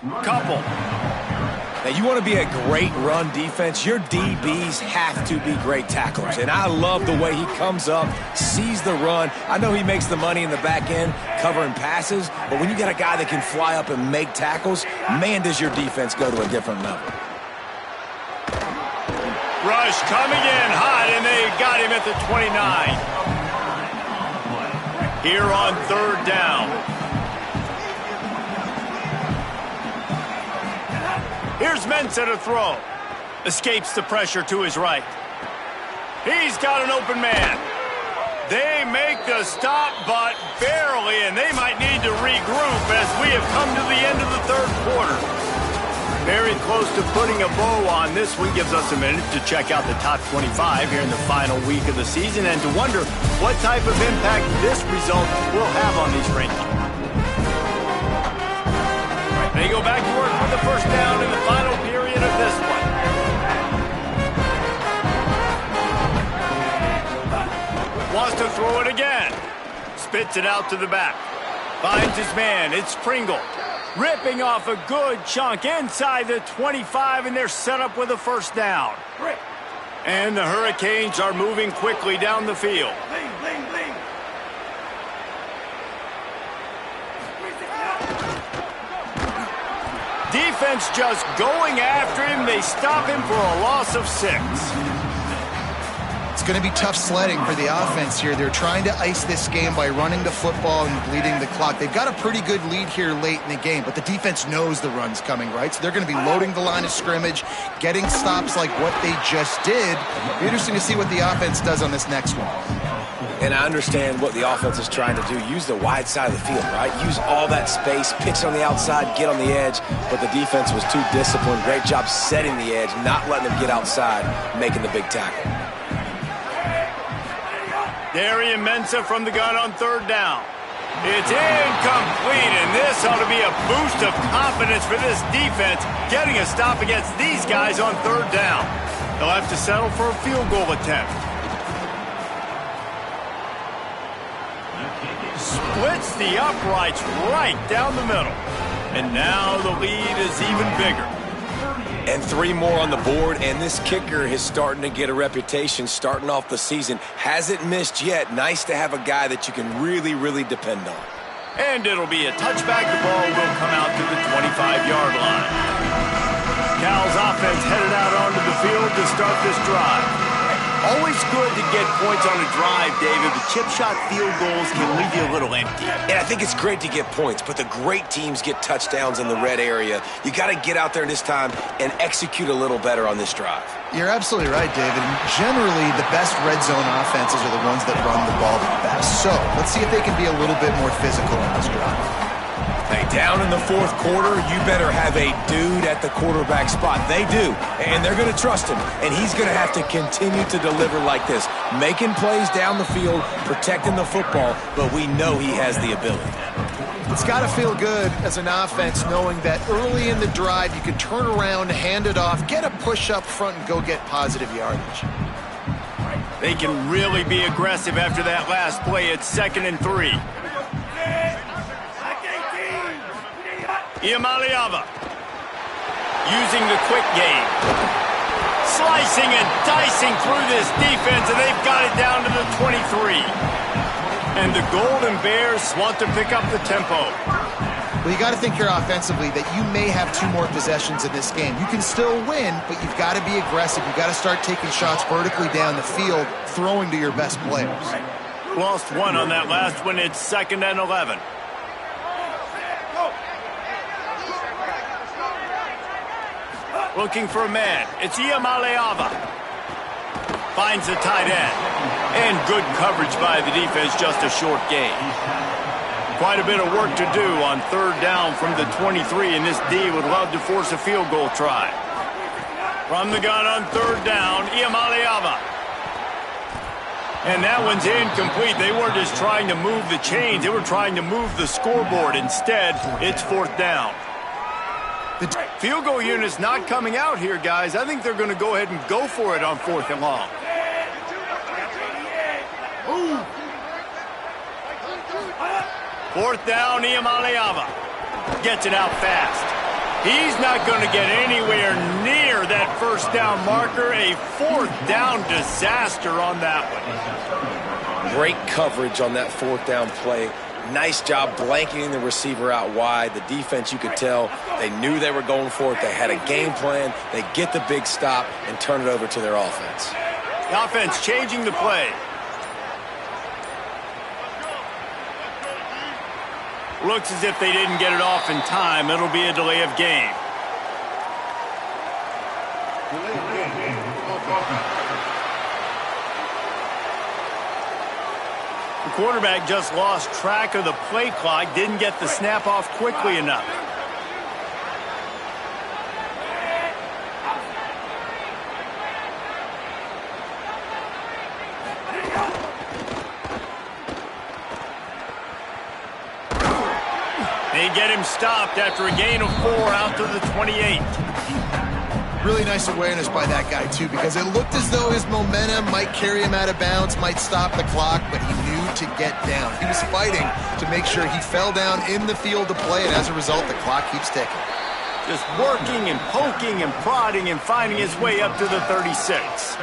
Couple. Now, you want to be a great run defense, your DBs have to be great tacklers. And I love the way he comes up, sees the run. I know he makes the money in the back end covering passes, but when you got a guy that can fly up and make tackles, man, does your defense go to a different level. Rush coming in hot, and they got him at the 29. Here on third down. Here's Mensah to throw. Escapes the pressure to his right. He's got an open man. They make the stop, but barely, and they might need to regroup as we have come to the end of the third quarter. Very close to putting a bow on this one. Gives us a minute to check out the top 25 here in the final week of the season and to wonder what type of impact this result will have on these rankings. They go back to work with the first down in the final period of this one. Wants to throw it again. Spits it out to the back. Finds his man. It's Pringle. Ripping off a good chunk inside the 25, and they're set up with a first down. And the Hurricanes are moving quickly down the field. Defense just going after him. They stop him for a loss of 6. It's going to be tough sledding for the offense here. They're trying to ice this game by running the football and bleeding the clock. They've got a pretty good lead here late in the game, but the defense knows the run's coming, right? So they're going to be loading the line of scrimmage, getting stops like what they just did. It'll be interesting to see what the offense does on this next one. And I understand what the offense is trying to do. Use the wide side of the field, right? Use all that space, pitch on the outside, get on the edge. But the defense was too disciplined. Great job setting the edge, not letting them get outside, making the big tackle. Darian Mensah from the gun on third down. It's incomplete, and this ought to be a boost of confidence for this defense, getting a stop against these guys on third down. They'll have to settle for a field goal attempt. Splits the uprights right down the middle. And now the lead is even bigger. And 3 more on the board, and this kicker is starting to get a reputation starting off the season. Hasn't missed yet. Nice to have a guy that you can really, really depend on. And it'll be a touchback. The ball will come out to the 25-yard line. Cal's offense headed out onto the field to start this drive. Always good to get points on a drive, David, but chip shot field goals can leave you a little empty. And I think it's great to get points, but the great teams get touchdowns in the red area. You got to get out there this time and execute a little better on this drive. You're absolutely right, David. And generally, the best red zone offenses are the ones that run the ball the best. So let's see if they can be a little bit more physical on this drive. Hey, down in the fourth quarter, you better have a dude at the quarterback spot. They do, and they're going to trust him, and he's going to have to continue to deliver like this, making plays down the field, protecting the football, but we know he has the ability. It's got to feel good as an offense knowing that early in the drive you can turn around, hand it off, get a push up front, and go get positive yardage. They can really be aggressive after that last play. It's 2nd and 3. Iamaleava using the quick game. Slicing and dicing through this defense, and they've got it down to the 23. And the Golden Bears want to pick up the tempo. Well, you got to think here offensively that you may have 2 more possessions in this game. You can still win, but you've got to be aggressive. You've got to start taking shots vertically down the field, throwing to your best players. Lost 1 on that last one. It's 2nd and 11. Looking for a man. It's Iamaleava. Finds the tight end. And good coverage by the defense, just a short gain. Quite a bit of work to do on third down from the 23, and this D would love to force a field goal try. From the gun on third down, Iamaleava. And that one's incomplete. They weren't just trying to move the chains. They were trying to move the scoreboard. Instead, it's 4th down. The field goal unit's not coming out here, guys. I think they're going to go ahead and go for it on 4th and long. Fourth down, Iamaleava. Gets it out fast. He's not going to get anywhere near that first down marker. A fourth down disaster on that one. Great coverage on that fourth down play. Nice job blanketing the receiver out wide. The defense, you could tell, they knew they were going for it. They had a game plan. They get the big stop and turn it over to their offense. The offense changing the play. Looks as if they didn't get it off in time. It'll be a delay of game. The quarterback just lost track of the play clock, didn't get the snap off quickly enough. They get him stopped after a gain of 4 out to the 28. Really nice awareness by that guy, too, because it looked as though his momentum might carry him out of bounds, might stop the clock, but he knew to get down. He was fighting to make sure he fell down in the field to play, and as a result, the clock keeps ticking. Just working and poking and prodding and finding his way up to the 36.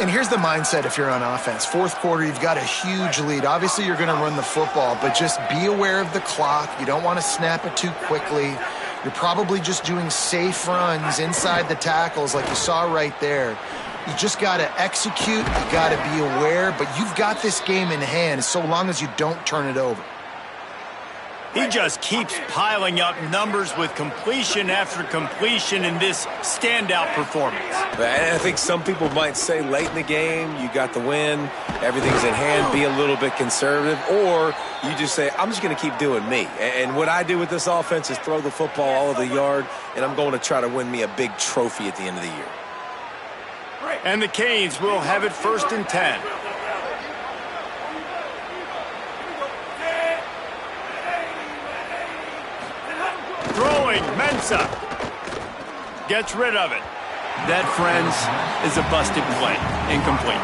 And here's the mindset if you're on offense. Fourth quarter, you've got a huge lead. Obviously, you're going to run the football, but just be aware of the clock. You don't want to snap it too quickly. You're probably just doing safe runs inside the tackles like you saw right there. You just got to execute. You got to be aware, but you've got this game in hand so long as you don't turn it over. He just keeps piling up numbers with completion after completion in this standout performance. And I think some people might say late in the game, you got the win, everything's in hand, be a little bit conservative, or you just say, I'm just going to keep doing me. And what I do with this offense is throw the football all over the yard, and I'm going to try to win me a big trophy at the end of the year. And the Canes will have it 1st and 10. Throwing, Mensah gets rid of it. That, friends, is a busted play. Incomplete.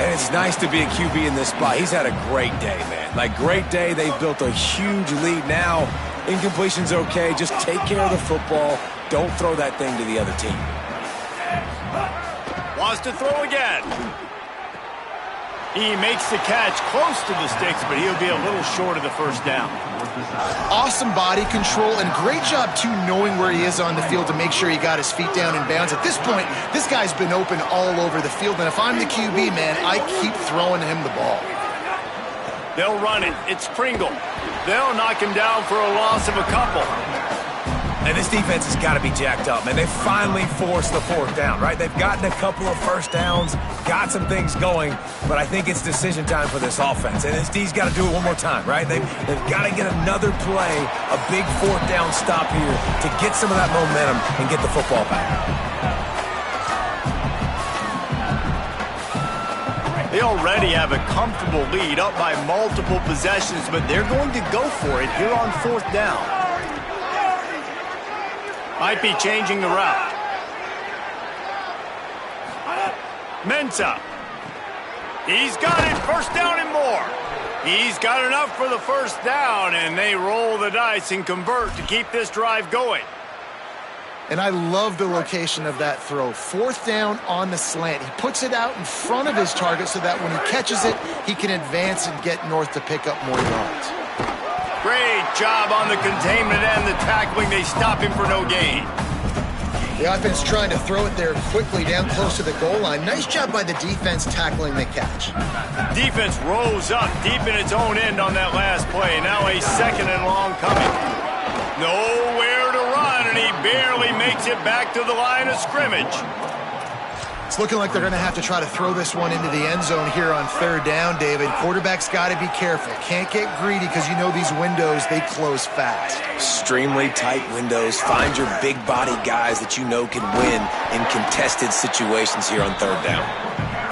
And it's nice to be a QB in this spot. He's had a great day, man. Like, great day. They've built a huge lead now. Incompletion's okay. Just take care of the football. Don't throw that thing to the other team. Wants to throw again. He makes the catch close to the sticks, but he'll be a little short of the first down. Awesome body control and great job, too, knowing where he is on the field to make sure he got his feet down in bounds. At this point, this guy's been open all over the field, and if I'm the QB, man, I keep throwing him the ball. They'll run it. It's Pringle. They'll knock him down for a loss of a couple. And this defense has got to be jacked up, man. They finally forced the fourth down, right? They've gotten a couple of first downs, got some things going, but I think it's decision time for this offense. And this D's got to do it one more time, right? They've got to get another play, a big fourth down stop here to get some of that momentum and get the football back. They already have a comfortable lead up by multiple possessions, but they're going to go for it here on 4th down. Might be changing the route. Mensah. He's got it. First down and more. He's got enough for the first down, and they roll the dice and convert to keep this drive going. And I love the location of that throw. 4th down on the slant. He puts it out in front of his target so that when he catches it, he can advance and get north to pick up more yards. Great job on the containment and the tackling. They stop him for no gain. The offense trying to throw it there quickly down close to the goal line. Nice job by the defense tackling the catch. Defense rose up deep in its own end on that last play. Now a 2nd and long coming. Nowhere to run, and he barely makes it back to the line of scrimmage. It's looking like they're going to have to try to throw this one into the end zone here on 3rd down, David. Quarterback's got to be careful. Can't get greedy because you know these windows, they close fast. Extremely tight windows. Find your big body guys that you know can win in contested situations here on 3rd down.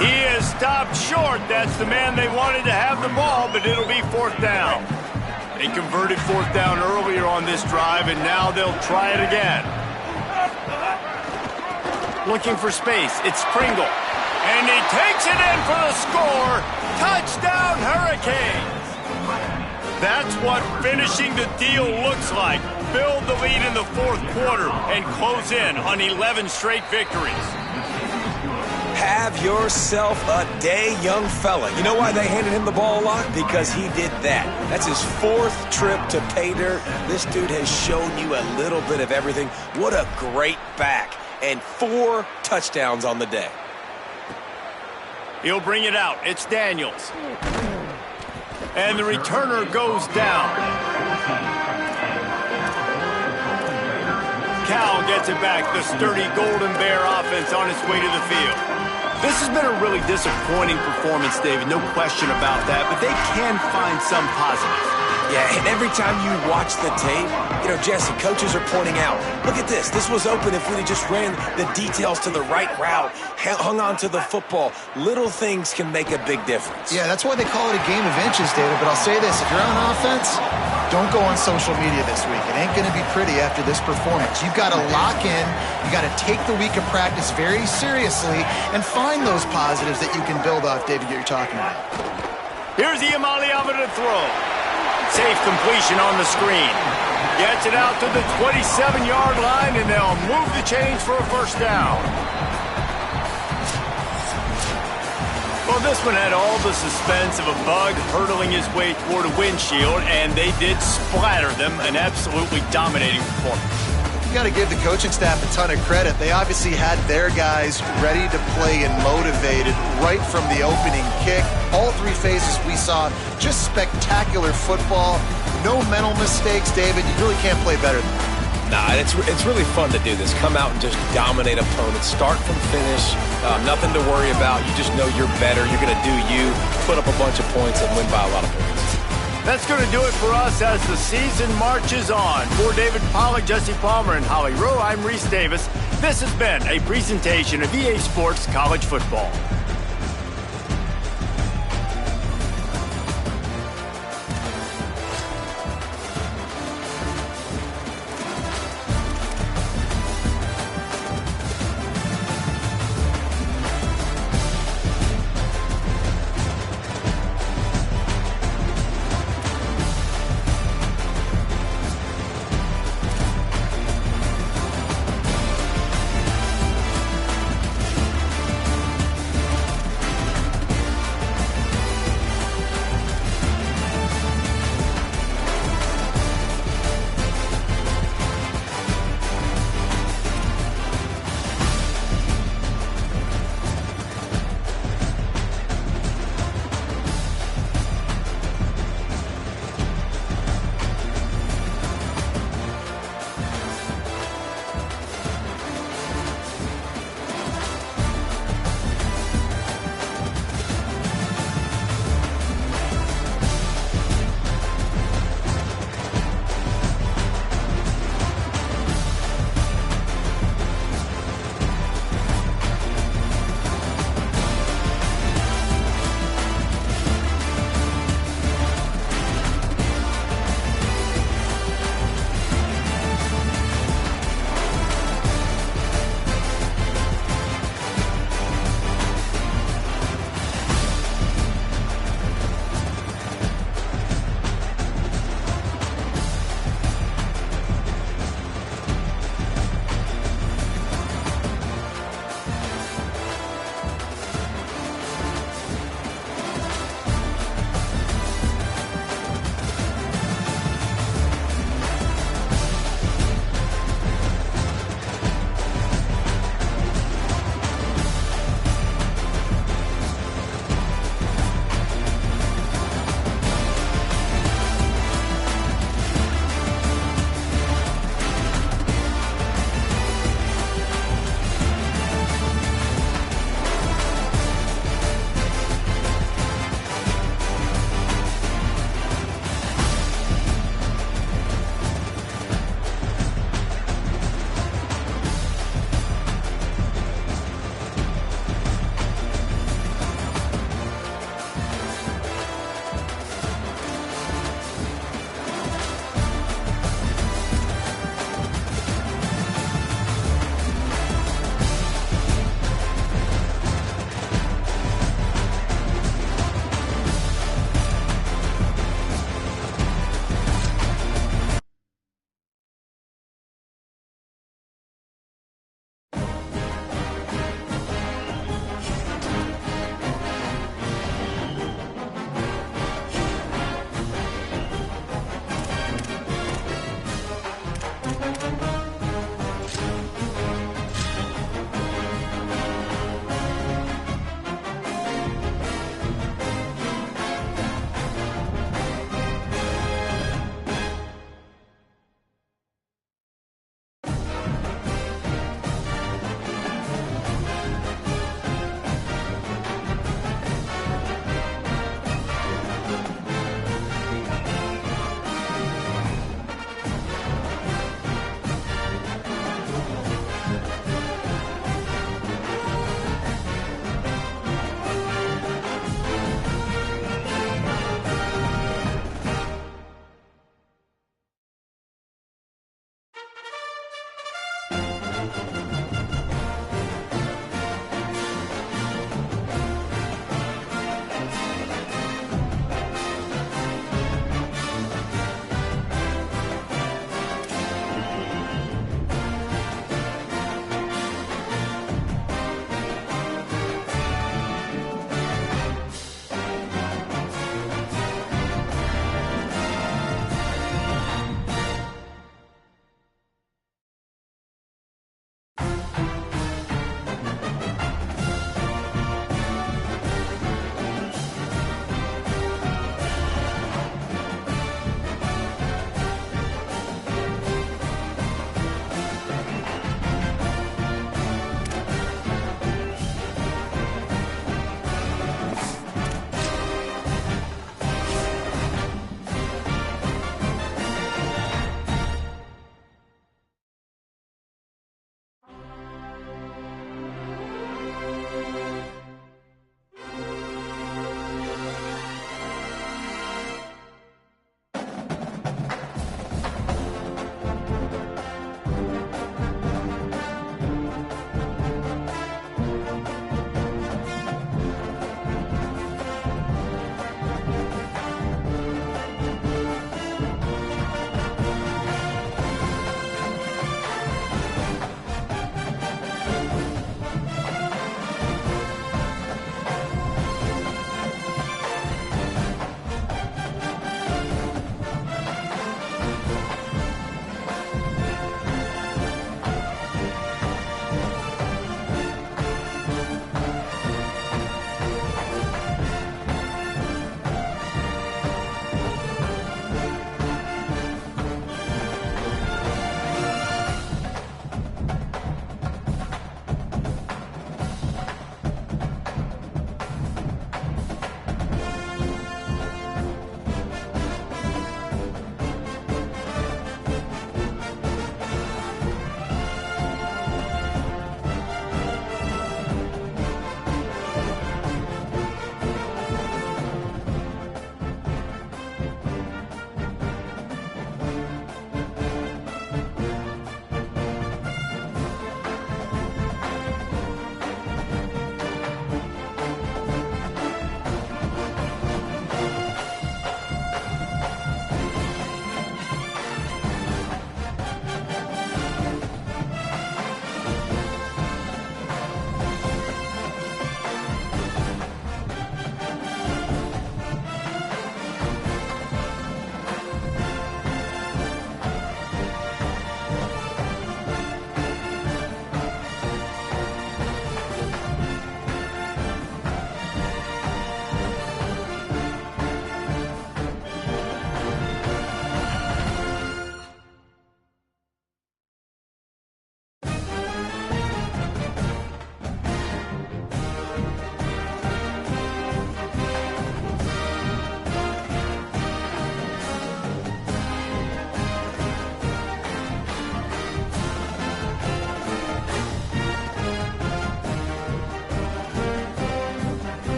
He is stopped short. That's the man they wanted to have the ball, but it'll be 4th down. They converted 4th down earlier on this drive, and now they'll try it again. Looking for space. It's Pringle. And he takes it in for the score. Touchdown, Hurricanes. That's what finishing the deal looks like. Build the lead in the fourth quarter and close in on 11 straight victories. Have yourself a day, young fella. You know why they handed him the ball a lot? Because he did that. That's his fourth trip to pay dirt. This dude has shown you a little bit of everything. What a great back. And 4 touchdowns on the day. He'll bring it out. It's Daniels. And the returner goes down. Cal gets it back. The sturdy Golden Bear offense on its way to the field. This has been a really disappointing performance, David. No question about that. But they can find some positives. Yeah, and every time you watch the tape, you know, Jesse, coaches are pointing out, look at this. This was open if we just ran the details to the right route, hung on to the football. Little things can make a big difference. Yeah, that's why they call it a game of inches, David. But I'll say this, if you're on offense, don't go on social media this week. It ain't going to be pretty after this performance. You've got to lock in. You got to take the week of practice very seriously and find those positives that you can build off, David, that you're talking about. Here's Iamaleava to throw. Safe completion on the screen. Gets it out to the 27-yard line, and they'll move the chains for a first down. Well, this one had all the suspense of a bug hurtling his way toward a windshield, and they did splatter them. An absolutely dominating performance. You got to give the coaching staff a ton of credit. They obviously had their guys ready to play and motivated right from the opening kick. All 3 phases we saw, just spectacular football. No mental mistakes, David. You really can't play better than that. Nah, it's really fun to do this. Come out and just dominate opponents. Start from finish. Nothing to worry about. You just know you're better. You're going to do you, put up a bunch of points, and win by a lot of points. That's going to do it for us as the season marches on. For David Pollack, Jesse Palmer, and Holly Rowe, I'm Reese Davis. This has been a presentation of EA Sports College Football.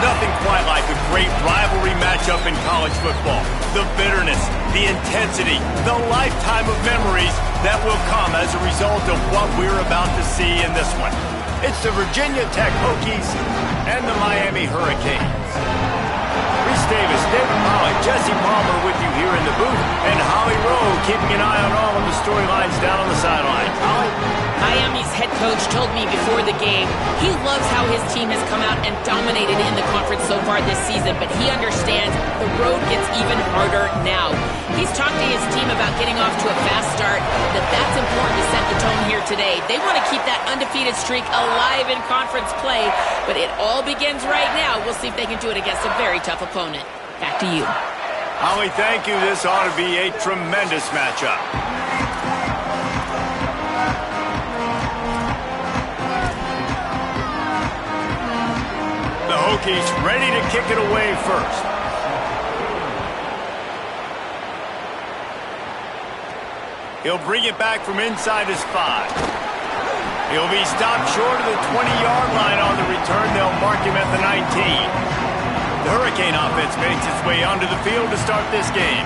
Nothing quite like a great rivalry matchup in college football. The bitterness, the intensity, the lifetime of memories that will come as a result of what we're about to see in this one. It's the Virginia Tech Hokies and the Miami Hurricanes. Reese Davis, David Pollack, Jesse Palmer with you here in the booth, and Holly Rowe keeping an eye on all of the storylines down on the sideline. Holly? Miami's head coach told me before the game he loves how his team has come out and dominated in the conference so far this season, but he understands the road gets even harder now. He's talked to his team about getting off to a fast start, that's important to set the tone here today. They want to keep that undefeated streak alive in conference play, but it all begins right now. We'll see if they can do it against a very tough opponent. Back to you. Holly, thank you. This ought to be a tremendous matchup. The Hokies ready to kick it away first. He'll bring it back from inside his 5. He'll be stopped short of the 20-yard line on the return. They'll mark him at the 19. The Hurricane offense makes its way onto the field to start this game.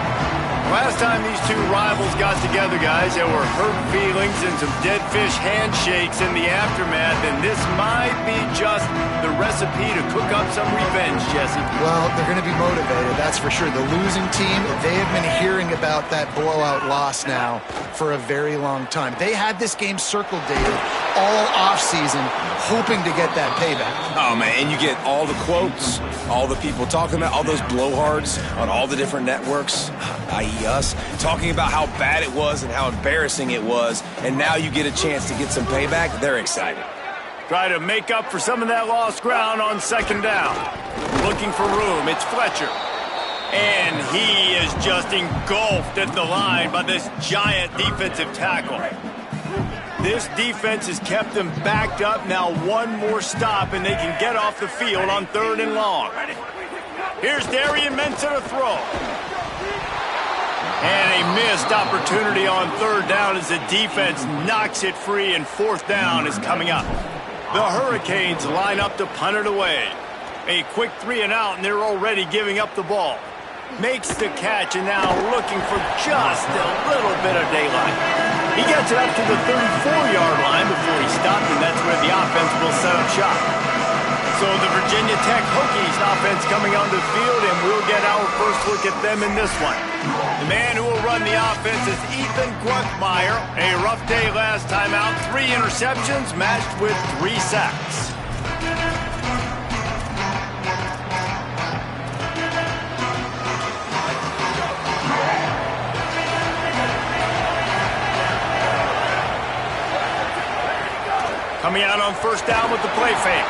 Last time these two rivals got together, guys, there were hurt feelings and some dead fish handshakes in the aftermath, and this might be just the recipe to cook up some revenge, Jesse. Well, they're going to be motivated, that's for sure. The losing team, they have been hearing about that blowout loss now for a very long time. They had this game circled, David, all offseason, hoping to get that payback. Oh, man, and you get all the quotes, all the people talking about, all those blowhards on all the different networks, i.e. us, talking about how bad it was and how embarrassing it was, and now you get a chance to get some payback. They're excited. Try to make up for some of that lost ground on second down. Looking for room, it's Fletcher. And he is just engulfed at the line by this giant defensive tackle. This defense has kept them backed up. Now one more stop, and they can get off the field on 3rd and long. Here's Darian Mensah to throw. And a missed opportunity on 3rd down as the defense knocks it free, and 4th down is coming up. The Hurricanes line up to punt it away. A quick 3 and out, and they're already giving up the ball. Makes the catch, and now looking for just a little bit of daylight. He gets it up to the 34-yard line before he stopped, and that's where the offense will set up shop. So the Virginia Tech Hokies offense coming onto the field, and we'll get our first look at them in this one. The man who will run the offense is Ethan Grunkmeyer. A rough day last time out. 3 interceptions matched with 3 sacks. Coming out on 1st down with the play fake.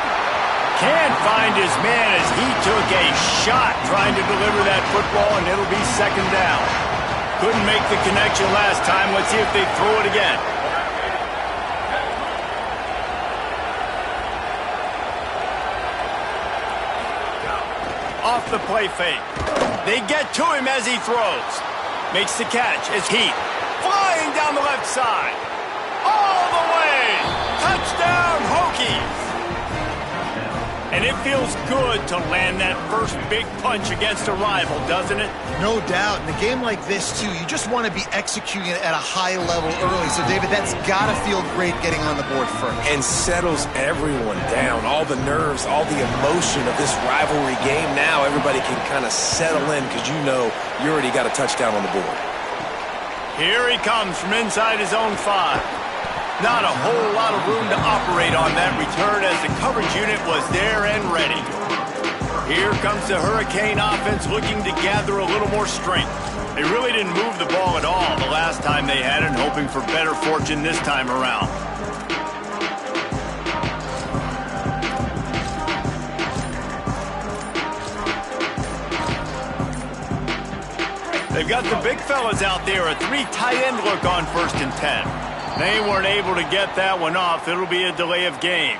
Can't find his man as he took a shot trying to deliver that football, and it'll be 2nd down. Couldn't make the connection last time. Let's see if they throw it again. Off the play fake. They get to him as he throws. Makes the catch as Heath flying down the left side. All the way. Touchdown, Hokies. And it feels good to land that first big punch against a rival, doesn't it? No doubt. In a game like this, too, you just want to be executing it at a high level early. So, David, that's got to feel great getting on the board first. And settles everyone down. All the nerves, all the emotion of this rivalry game. Now everybody can kind of settle in because you know you already got a touchdown on the board. Here he comes from inside his own 5. Not a whole lot of room to operate on that return as the coverage unit was there and ready. Here comes the Hurricane offense looking to gather a little more strength. They really didn't move the ball at all the last time they had it, hoping for better fortune this time around. They've got the big fellas out there, a 3 tight end look on 1st and 10. They weren't able to get that one off. It'll be a delay of game.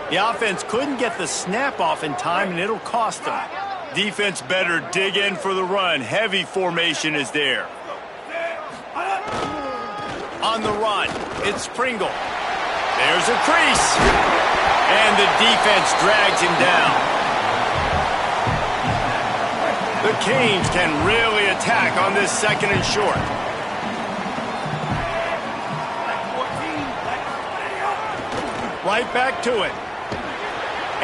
The offense couldn't get the snap off in time, and it'll cost them. Defense better dig in for the run. Heavy formation is there. on the run. It's Pringle. There's a crease. And the defense drags him down. The Canes can really attack on this 2nd and short. Right back to it.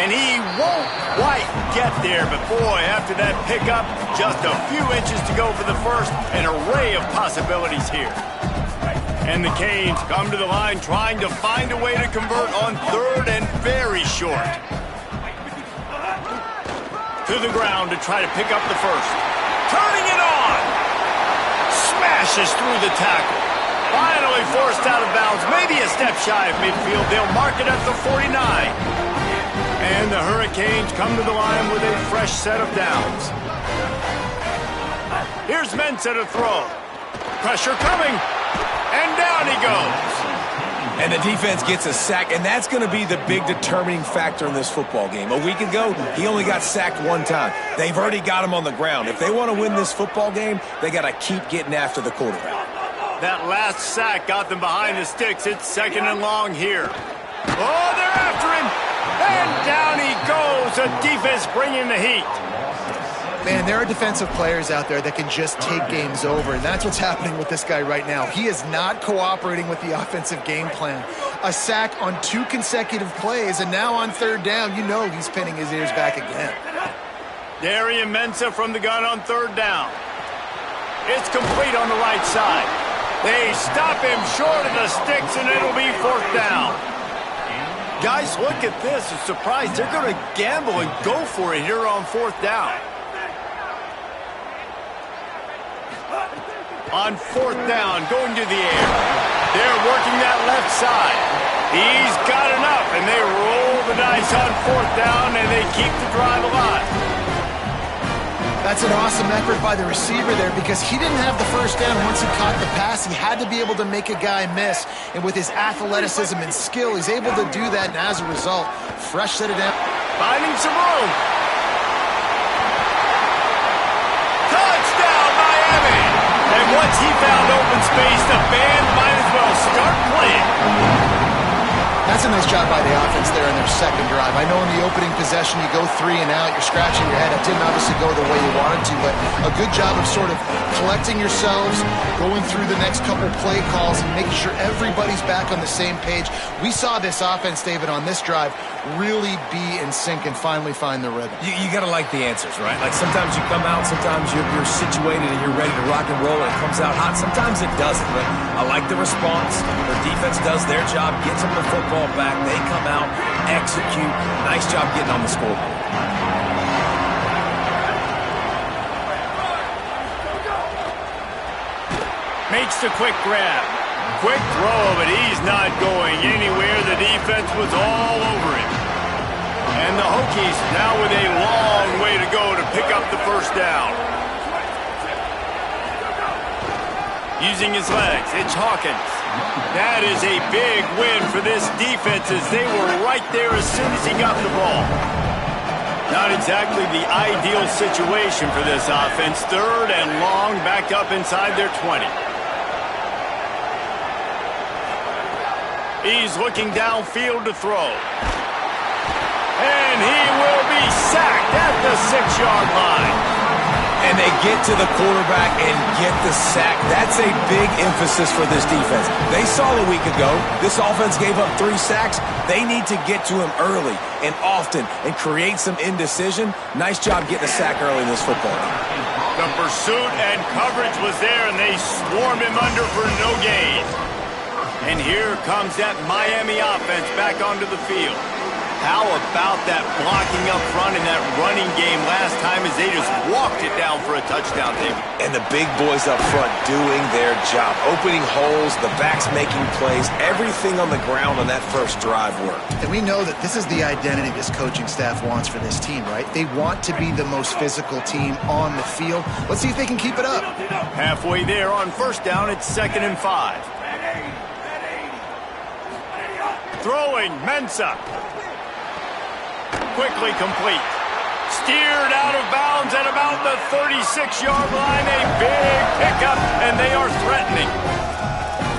And he won't quite get there, but boy, after that pickup, just a few inches to go for the first, an array of possibilities here. And the Canes come to the line trying to find a way to convert on 3rd and very short. To the ground to try to pick up the first. Turning it on! Smashes through the tackle. Finally forced out of bounds, maybe a step shy of midfield. They'll mark it at the 49. And the Hurricanes come to the line with a fresh set of downs. Here's Mensah to throw. Pressure coming. And down he goes. And the defense gets a sack, and that's going to be the big determining factor in this football game. A week ago, he only got sacked 1 time. They've already got him on the ground. If they want to win this football game, they got to keep getting after the quarterback. That last sack got them behind the sticks. It's 2nd and long here. Oh, they're after him. And down he goes. The defense bringing the heat. Man, there are defensive players out there that can just take games over, and that's what's happening with this guy right now. He is not cooperating with the offensive game plan. A sack on 2 consecutive plays, and now on 3rd down, you know he's pinning his ears back again. Darian Mensah from the gun on 3rd down. It's complete on the right side. They stop him short of the sticks, and it'll be 4th down. Guys, look at this. I'm surprised they're going to gamble and go for it here on 4th down. On 4th down, going to the air. They're working that left side. He's got enough, and they roll the dice on 4th down, and they keep the drive alive. That's an awesome effort by the receiver there because he didn't have the first down once he caught the pass. He had to be able to make a guy miss. And with his athleticism and skill, he's able to do that. And as a result, fresh set of down. Finding some room. Touchdown, Miami! And once he found open space, the band might as well start playing. That's a nice job by the offense there in their 2nd drive. I know in the opening possession you go 3 and out, you're scratching your head. It didn't obviously go the way you wanted to, but a good job of sort of collecting yourselves, going through the next couple play calls and making sure everybody's back on the same page. We saw this offense, David, on this drive really be in sync and finally find the rhythm. You got to like the answers, right? Like sometimes you come out, sometimes you're situated and you're ready to rock and roll and it comes out hot. Sometimes it doesn't, but I like the response. The defense does their job, gets them the football back. They come out, execute. Nice job getting on the scoreboard. Makes the quick grab. Quick throw, but he's not going anywhere. The defense was all over him. And the Hokies now with a long way to go to pick up the first down. Using his legs, it's Hawkins. That is a big win for this defense as they were right there as soon as he got the ball. Not exactly the ideal situation for this offense. 3rd and long, back up inside their 20. He's looking downfield to throw. And he will be sacked at the 6-yard line. And they get to the quarterback and get the sack. That's a big emphasis for this defense. They saw a week ago, this offense gave up 3 sacks. They need to get to him early and often and create some indecision. Nice job getting a sack early in this football game. The pursuit and coverage was there, and they swarmed him under for no gain. And here comes that Miami offense back onto the field. How about that blocking up front in that running game last time as they just walked it down for a touchdown, David? And the big boys up front doing their job. Opening holes, the backs making plays. Everything on the ground on that first drive worked. And we know that this is the identity this coaching staff wants for this team, right? They want to be the most physical team on the field. Let's see if they can keep it up. Halfway there on first down, it's 2nd and 5. Throwing, Mensah. Quickly complete. Steered out of bounds at about the 36-yard line. A big pickup, and they are threatening.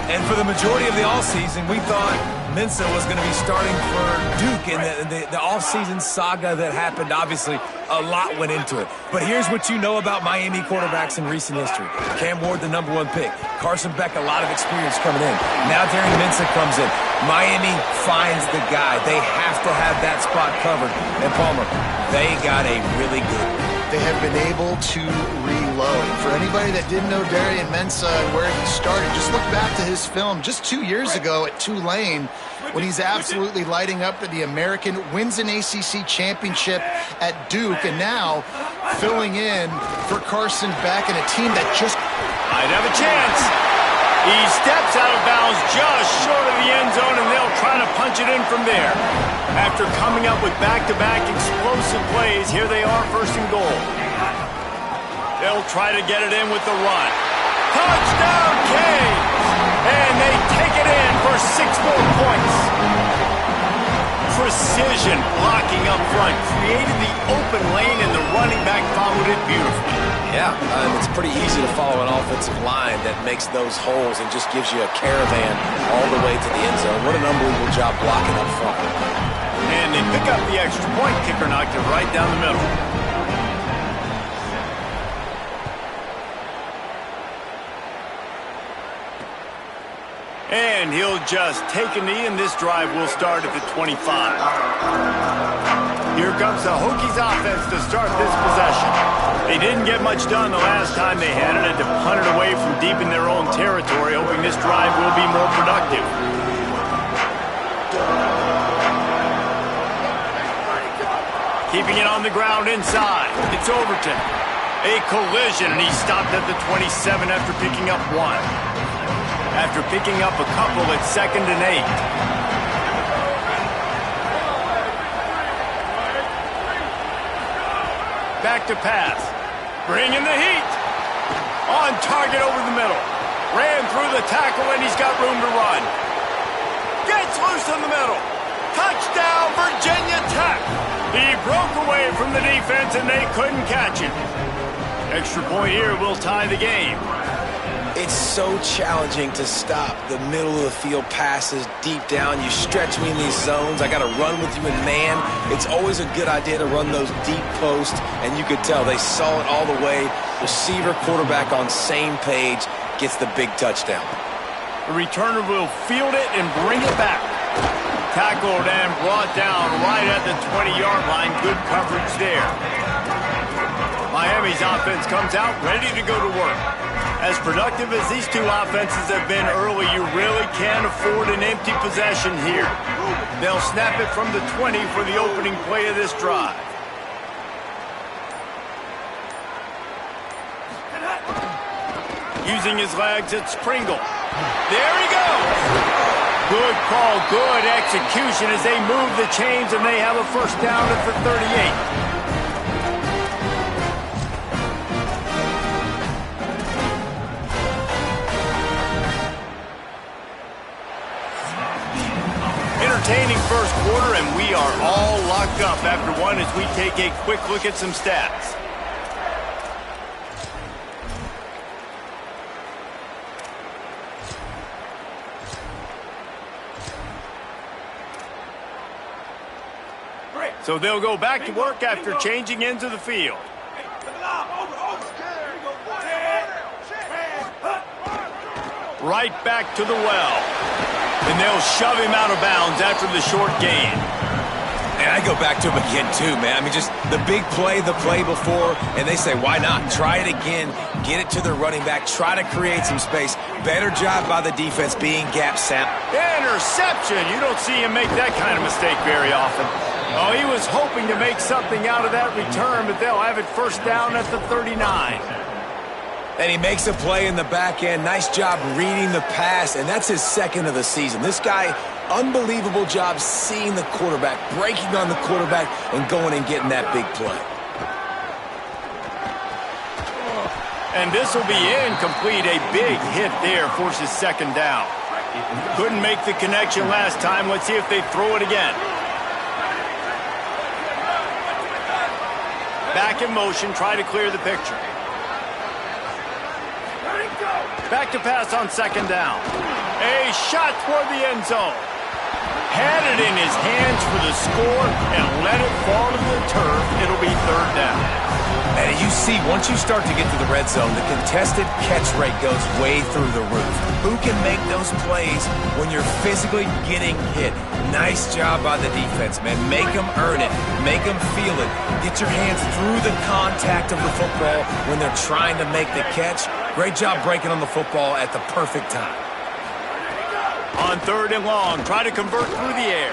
And for the majority of the offseason, we thought Mensah was going to be starting for Duke in the offseason saga that happened. Obviously, a lot went into it. But here's what you know about Miami quarterbacks in recent history. Cam Ward, the #1 pick. Carson Beck, a lot of experience coming in. Now Darren Mensah comes in. Miami finds the guy. They have to have that spot covered. And Palmer, they got a really good one. They have been able to reload. For anybody that didn't know Darren Mensah and where he started, just look back to his film just 2 years ago at Tulane when he's absolutely lighting up the American, wins an ACC championship at Duke, and now filling in for Carson Beck and a team that just might have a chance. He steps out of bounds just short of the end zone, and they'll try to punch it in from there. After coming up with back-to-back explosive plays, here they are, 1st and goal. They'll try to get it in with the run. Touchdown, Canes! And they take it in for 6 more points. Precision blocking up front, created the open lane, and the running back followed it beautifully. Yeah, it's pretty easy to follow an offensive line that makes those holes and just gives you a caravan all the way to the end zone. What an unbelievable job blocking up front. And they pick up the extra point. Kicker knocked it right down the middle. And he'll just take a knee, and this drive will start at the 25. Here comes the Hokies offense to start this possession. They didn't get much done the last time they had it to punt it away from deep in their own territory, hoping this drive will be more productive. Keeping it on the ground inside. It's Overton. A collision, and he stopped at the 27 after picking up 1. After picking up a couple, it's 2nd and 8. Back to pass. Bringing the heat. On target over the middle. Ran through the tackle, and he's got room to run. Gets loose in the middle. Touchdown, Virginia Tech. He broke away from the defense, and they couldn't catch him. Extra point here will tie the game. It's so challenging to stop the middle of the field passes deep down. You stretch me in these zones. I got to run with you in man. It's always a good idea to run those deep posts, and you could tell they saw it all the way. Receiver, quarterback on same page, gets the big touchdown. The returner will field it and bring it back. Tackled and brought down right at the 20-yard line. Good coverage there. Miami's offense comes out ready to go to work. As productive as these two offenses have been early, you really can't afford an empty possession here. They'll snap it from the 20 for the opening play of this drive. Using his legs, it's Pringle. There he goes. Good call, good execution as they move the chains, and they have a 1st down at the 38. Entertaining 1st quarter, and we are all locked up after 1 as we take a quick look at some stats. So they'll go back to work after changing ends of the field. Right back to the well. And they'll shove him out of bounds after the short gain. And I go back to him again, too, man. I mean, just the big play, the play before, and they say, why not? Try it again. Get it to the running back. Try to create some space. Better job by the defense being gap sound. Interception. You don't see him make that kind of mistake very often. Oh, he was hoping to make something out of that return, but they'll have it 1st down at the 39. And he makes a play in the back end. Nice job reading the pass, and that's his 2nd of the season. This guy, unbelievable job seeing the quarterback, breaking on the quarterback, and going and getting that big play. And this will be incomplete. A big hit there forces 2nd down. Couldn't make the connection last time. Let's see if they throw it again. Back in motion, try to clear the picture. Back to pass on 2nd down. A shot toward the end zone. Had it in his hands for the score and let it fall to the turf. It'll be third down. And you see, once you start to get to the red zone, the contested catch rate goes way through the roof. Who can make those plays when you're physically getting hit? Nice job by the defense, man. Make them earn it. Make them feel it. Get your hands through the contact of the football when they're trying to make the catch. Great job breaking on the football at the perfect time. On third and long, try to convert through the air.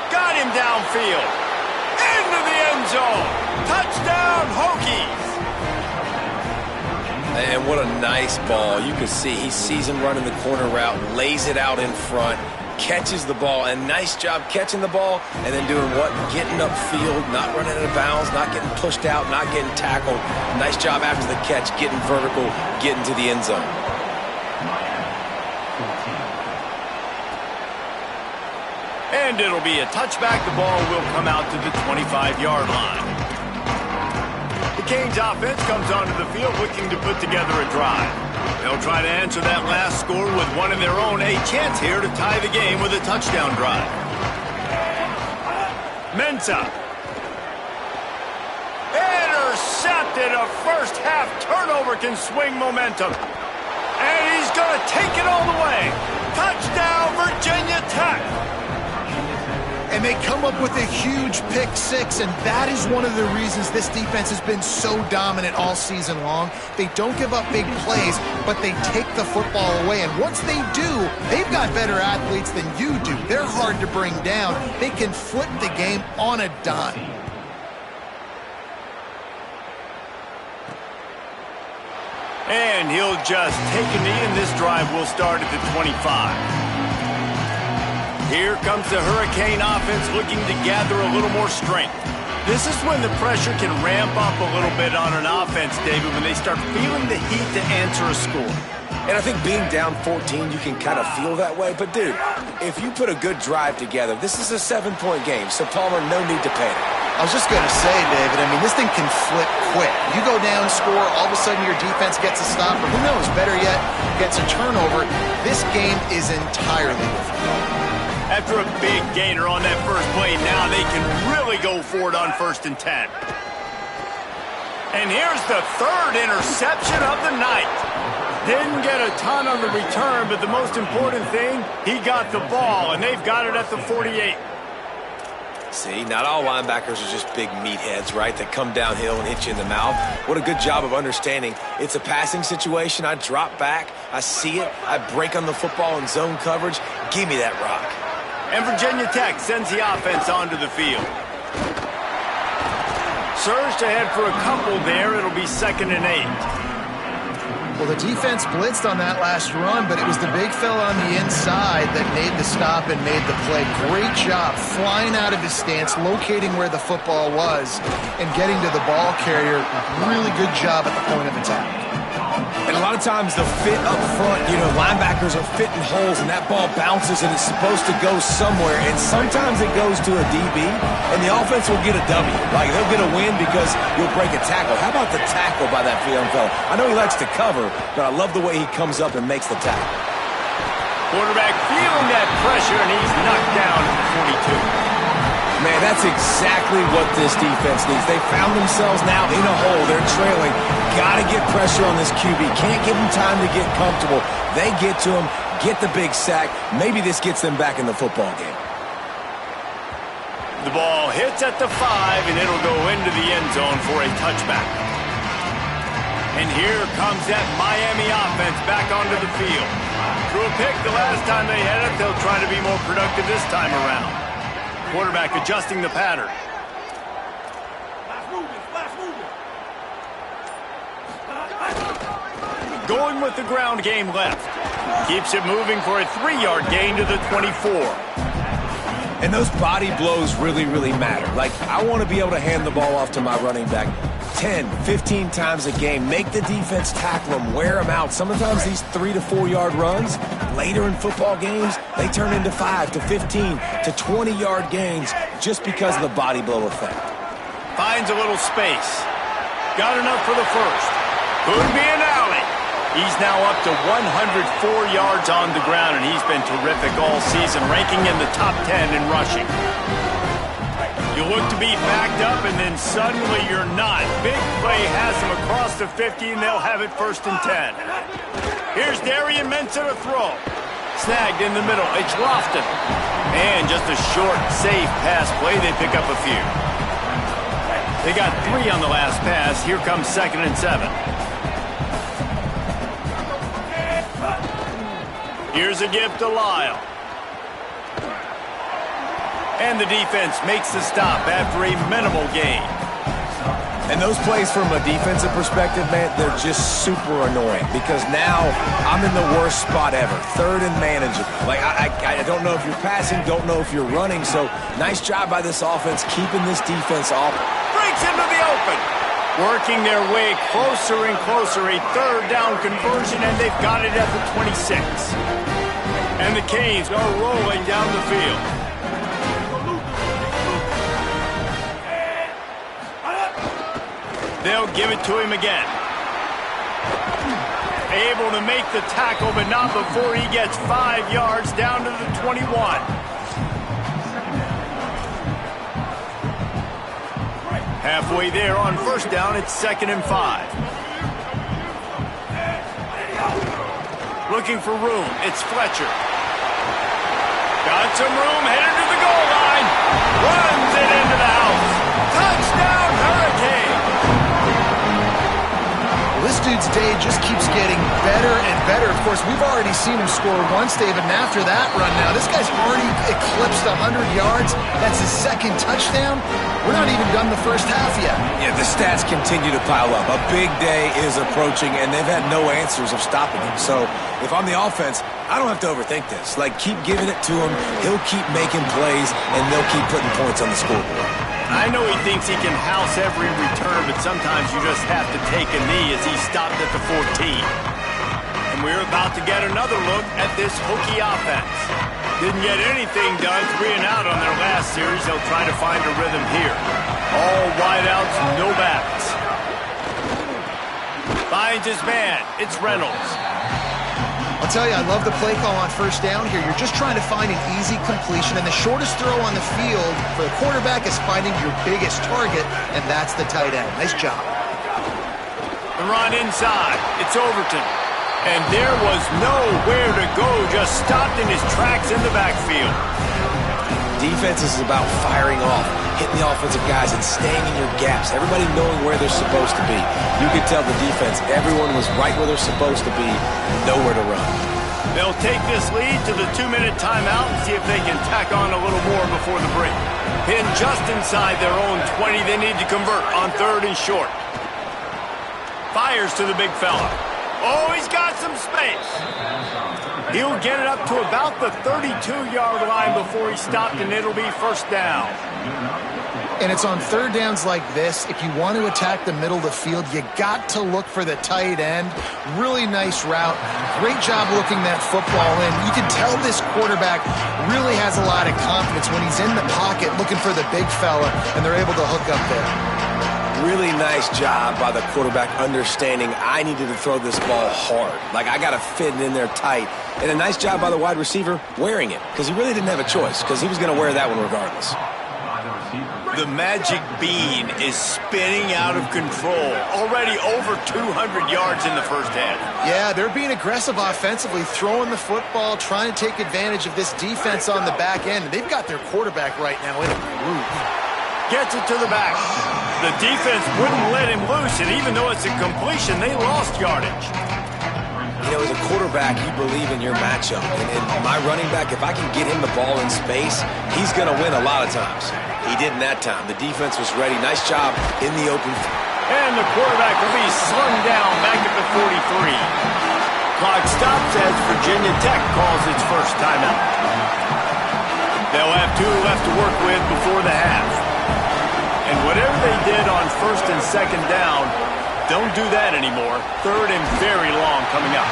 Got him downfield. Into the end zone. Touchdown, Hokies. And what a nice ball. You can see he sees him running the corner route, lays it out in front, catches the ball, and nice job catching the ball and then doing what? Getting upfield, not running out of bounds, not getting pushed out, not getting tackled. Nice job after the catch, getting vertical, getting to the end zone. And it'll be a touchback. The ball will come out to the 25-yard line. The Canes offense comes onto the field looking to put together a drive. They'll try to answer that last score with one of their own. A chance here to tie the game with a touchdown drive. Mensah. Intercepted. A first-half turnover can swing momentum. And he's going to take it all the way. Touchdown, Virginia Tech. And they come up with a huge pick six, and that is one of the reasons this defense has been so dominant all season long. They don't give up big plays, but they take the football away. And once they do, they've got better athletes than you do. They're hard to bring down. They can flip the game on a dime. And he'll just take a knee, and this drive will start at the 25. Here comes the Hurricane offense looking to gather a little more strength. This is when the pressure can ramp up a little bit on an offense, David, when they start feeling the heat to answer a score. And I think being down 14, you can kind of feel that way. But, dude, if you put a good drive together, this is a 7-point game, so Palmer, no need to panic. I was just going to say, David, I mean, this thing can flip quick. You go down, score, all of a sudden your defense gets a stop, or who knows, better yet, gets a turnover. This game is entirely different. After a big gainer on that first play, now they can really go for it on 1st and 10. And here's the third interception of the night. Didn't get a ton on the return, but the most important thing, he got the ball, and they've got it at the 48. See, not all linebackers are just big meatheads, right, that come downhill and hit you in the mouth. What a good job of understanding. It's a passing situation. I drop back. I see it. I break on the football in zone coverage. Give me that rock. And Virginia Tech sends the offense onto the field. Surged ahead for a couple there. It'll be 2nd and 8. Well, the defense blitzed on that last run, but it was the big fella on the inside that made the stop and made the play. Great job flying out of his stance, locating where the football was, and getting to the ball carrier. Really good job at the point of attack. And a lot of times the fit up front, you know, linebackers are fitting holes, and that ball bounces, and it's supposed to go somewhere. And sometimes it goes to a DB, and the offense will get a W. Like, they'll get a win because you'll break a tackle. How about the tackle by that young fella? I know he likes to cover, but I love the way he comes up and makes the tackle. Quarterback feeling that pressure, and he's knocked down at the 42. Man, that's exactly what this defense needs. They found themselves now in a hole. They're trailing. Got to get pressure on this QB. Can't give him time to get comfortable. They get to him, get the big sack. Maybe this gets them back in the football game. The ball hits at the 5, and it'll go into the end zone for a touchback. And here comes that Miami offense back onto the field. Threw a pick the last time they had it. They'll try to be more productive this time around. Quarterback adjusting the pattern. Going with the ground game left. Keeps it moving for a 3-yard gain to the 24. And those body blows really, really matter. Like, I want to be able to hand the ball off to my running back 10, 15 times a game. Make the defense tackle them, wear them out. Sometimes these 3 to 4 yard runs, later in football games, they turn into 5 to 15 to 20-yard gains just because of the body blow effect. Finds a little space. Got enough for the first. Could be an alley. He's now up to 104 yards on the ground, and he's been terrific all season, ranking in the top 10 in rushing. You look to be backed up, and then suddenly you're not. Big play has him across the 50, and they'll have it 1st and 10. Here's Darian Mensah to throw. Snagged in the middle. It's Lofton. And just a short, safe pass play. They pick up a few. They got 3 on the last pass. Here comes 2nd and 7. Here's a give to Lyle. And the defense makes the stop after a minimal gain. And those plays from a defensive perspective, man, they're just super annoying because now I'm in the worst spot ever, 3rd and manageable. Like, I don't know if you're passing, don't know if you're running, so nice job by this offense keeping this defense off. Breaks into the open. Working their way closer and closer, a 3rd down conversion, and they've got it at the 26. And the Canes are rolling down the field. They'll give it to him again. Able to make the tackle, but not before he gets 5 yards down to the 21. Halfway there on 1st down, it's 2nd and 5. Looking for room, it's Fletcher. Got some room, headed to the goal line. Runs it into the house. Touchdown, Hurricane! This dude's day just keeps getting better and better. Of course, we've already seen him score once, David, and after that run now, this guy's already eclipsed 100 yards. That's his 2nd touchdown. We're not even done the 1st half yet. Yeah, the stats continue to pile up. A big day is approaching, and they've had no answers of stopping him. So if I'm the offense, I don't have to overthink this. Like, keep giving it to him. He'll keep making plays, and they'll keep putting points on the scoreboard. I know he thinks he can house every return, but sometimes you just have to take a knee as he stopped at the 14. And we're about to get another look at this hooky offense. Didn't get anything done 3 and out on their last series. They'll try to find a rhythm here. All wideouts, no backs. Finds his man. It's Reynolds. I'll tell you, I love the play call on 1st down here. You're just trying to find an easy completion, and the shortest throw on the field for the quarterback is finding your biggest target, and that's the tight end. Nice job. The run inside. It's Overton. And there was nowhere to go, just stopped in his tracks in the backfield. Defense is about firing off, hitting the offensive guys, and staying in your gaps. Everybody knowing where they're supposed to be. You could tell the defense, everyone was right where they're supposed to be, nowhere to run. They'll take this lead to the 2-minute timeout and see if they can tack on a little more before the break. Pinned just inside their own 20, they need to convert on 3rd and short. Fires to the big fella. Oh, he's got some space. He'll get it up to about the 32-yard line before he stopped, and it'll be 1st down. And it's on 3rd downs like this. If you want to attack the middle of the field, you got to look for the tight end. Really nice route. Great job looking that football in. You can tell this quarterback really has a lot of confidence when he's in the pocket looking for the big fella, and they're able to hook up there. Really nice job by the quarterback understanding I needed to throw this ball hard. Like, I got to fit it in there tight. And a nice job by the wide receiver wearing it, because he really didn't have a choice, because he was going to wear that one regardless. The magic bean is spinning out of control. Already over 200 yards in the 1st half. Yeah, they're being aggressive offensively, throwing the football, trying to take advantage of this defense on the back end. They've got their quarterback right now in a groove. Gets it to the back. The defense wouldn't let him loose, and even though it's a completion, they lost yardage. You know, as a quarterback, you believe in your matchup. And my running back, if I can get him the ball in space, he's going to win a lot of times. He didn't that time. The defense was ready. Nice job in the open. And the quarterback will be slung down back at the 43. Clock stops as Virginia Tech calls its 1st timeout. They'll have 2 left to work with before the half. And whatever they did on 1st and 2nd down, don't do that anymore. 3rd and very long coming up.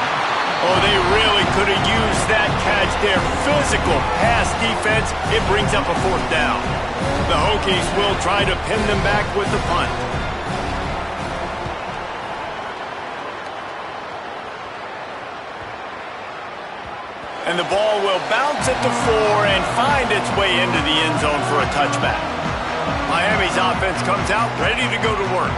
Oh, they really could have used that catch there. Physical pass defense. It brings up a 4th down. The Hokies will try to pin them back with the punt. And the ball will bounce at the 4 and find its way into the end zone for a touchback. Miami's offense comes out ready to go to work.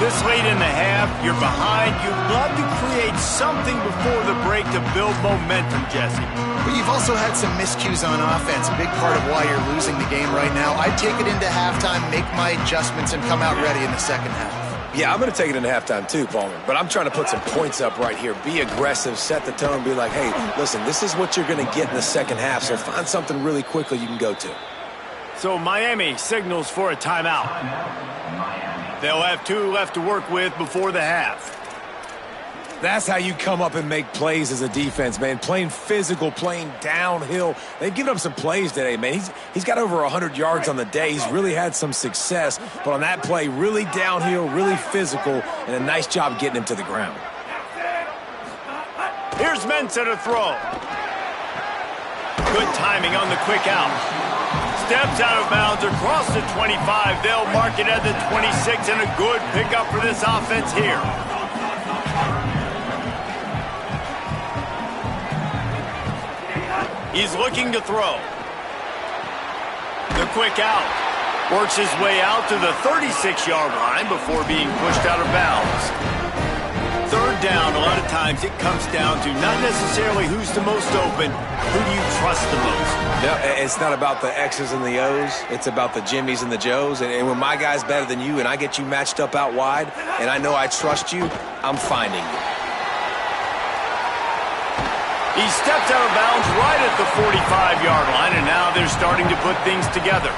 This late in the half, you're behind. You'd love to create something before the break to build momentum, Jesse. But you've also had some miscues on offense, a big part of why you're losing the game right now. I'd take it into halftime, make my adjustments, and come out ready in the second half. Yeah, I'm going to take it into halftime too, Palmer. But I'm trying to put some points up right here. Be aggressive, set the tone, be like, hey, listen, this is what you're going to get in the second half, so find something really quickly you can go to. So Miami signals for a timeout. They'll have 2 left to work with before the half. That's how you come up and make plays as a defense, man. Playing physical, playing downhill. They've given up some plays today, man. He's got over 100 yards on the day. He's really had some success. But on that play, really downhill, really physical, and a nice job getting him to the ground. Here's Mensah to throw. Good timing on the quick out. Steps out of bounds across the 25. They'll mark it at the 26, and a good pickup for this offense here. He's looking to throw. The quick out. Works his way out to the 36-yard line before being pushed out of bounds. Third down, a lot of times it comes down to not necessarily who's the most open, who do you trust the most? No, it's not about the X's and the O's. It's about the Jimmys and the Joes. And when my guy's better than you and I get you matched up out wide and I know I trust you, I'm finding you. He stepped out of bounds right at the 45-yard line, and now they're starting to put things together.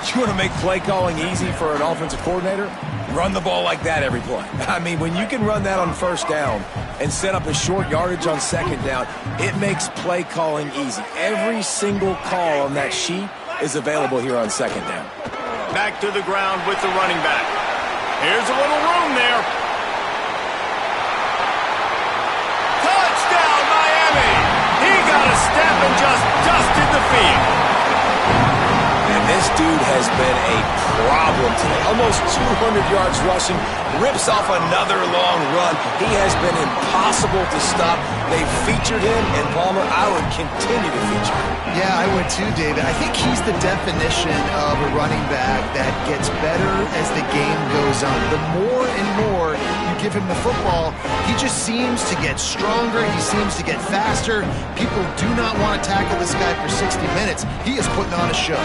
You want to make play calling easy for an offensive coordinator? Run the ball like that every play. I mean, when you can run that on first down and set up a short yardage on second down, it makes play calling easy. Every single call on that sheet is available here on second down. Back to the ground with the running back. Here's a little room there. Touchdown, Miami! He got a step and just dusted the field. And this dude has been a problem today. Almost 200 yards rushing, rips off another long run. He has been impossible to stop. They've featured him, and Palmer, I would continue to feature him. Yeah, I would too, David. I think he's the definition of a running back that gets better as the game goes on. The more and more you give him the football, he just seems to get stronger. He seems to get faster. People do not want to tackle this guy for 60 minutes. He is putting on a show.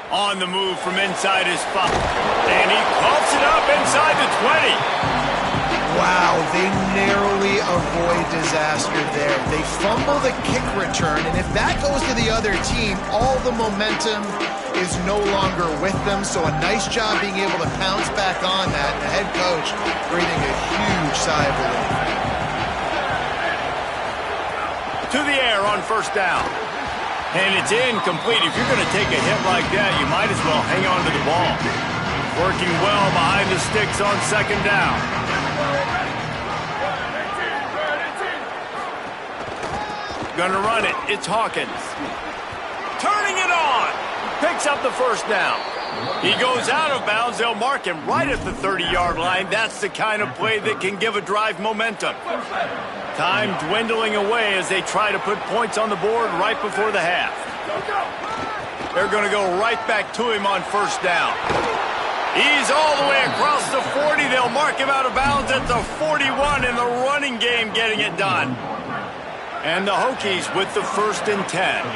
On the move from inside his spot. And he coughs it up inside the 20. Wow, they narrowly avoid disaster there. They fumble the kick return, and if that goes to the other team, all the momentum is no longer with them. So a nice job being able to pounce back on that. The head coach breathing a huge sigh of relief. To the air on first down. And it's incomplete. If you're going to take a hit like that, you might as well hang on to the ball. Working well behind the sticks on second down. Gonna run it. It's Hawkins. Turning it on. Picks up the first down. He goes out of bounds. They'll mark him right at the 30-yard line. That's the kind of play that can give a drive momentum. Time dwindling away as they try to put points on the board right before the half. They're going to go right back to him on first down. He's all the way across the 40. They'll mark him out of bounds at the 41 in the running game, getting it done. And the Hokies with the 1st and 10.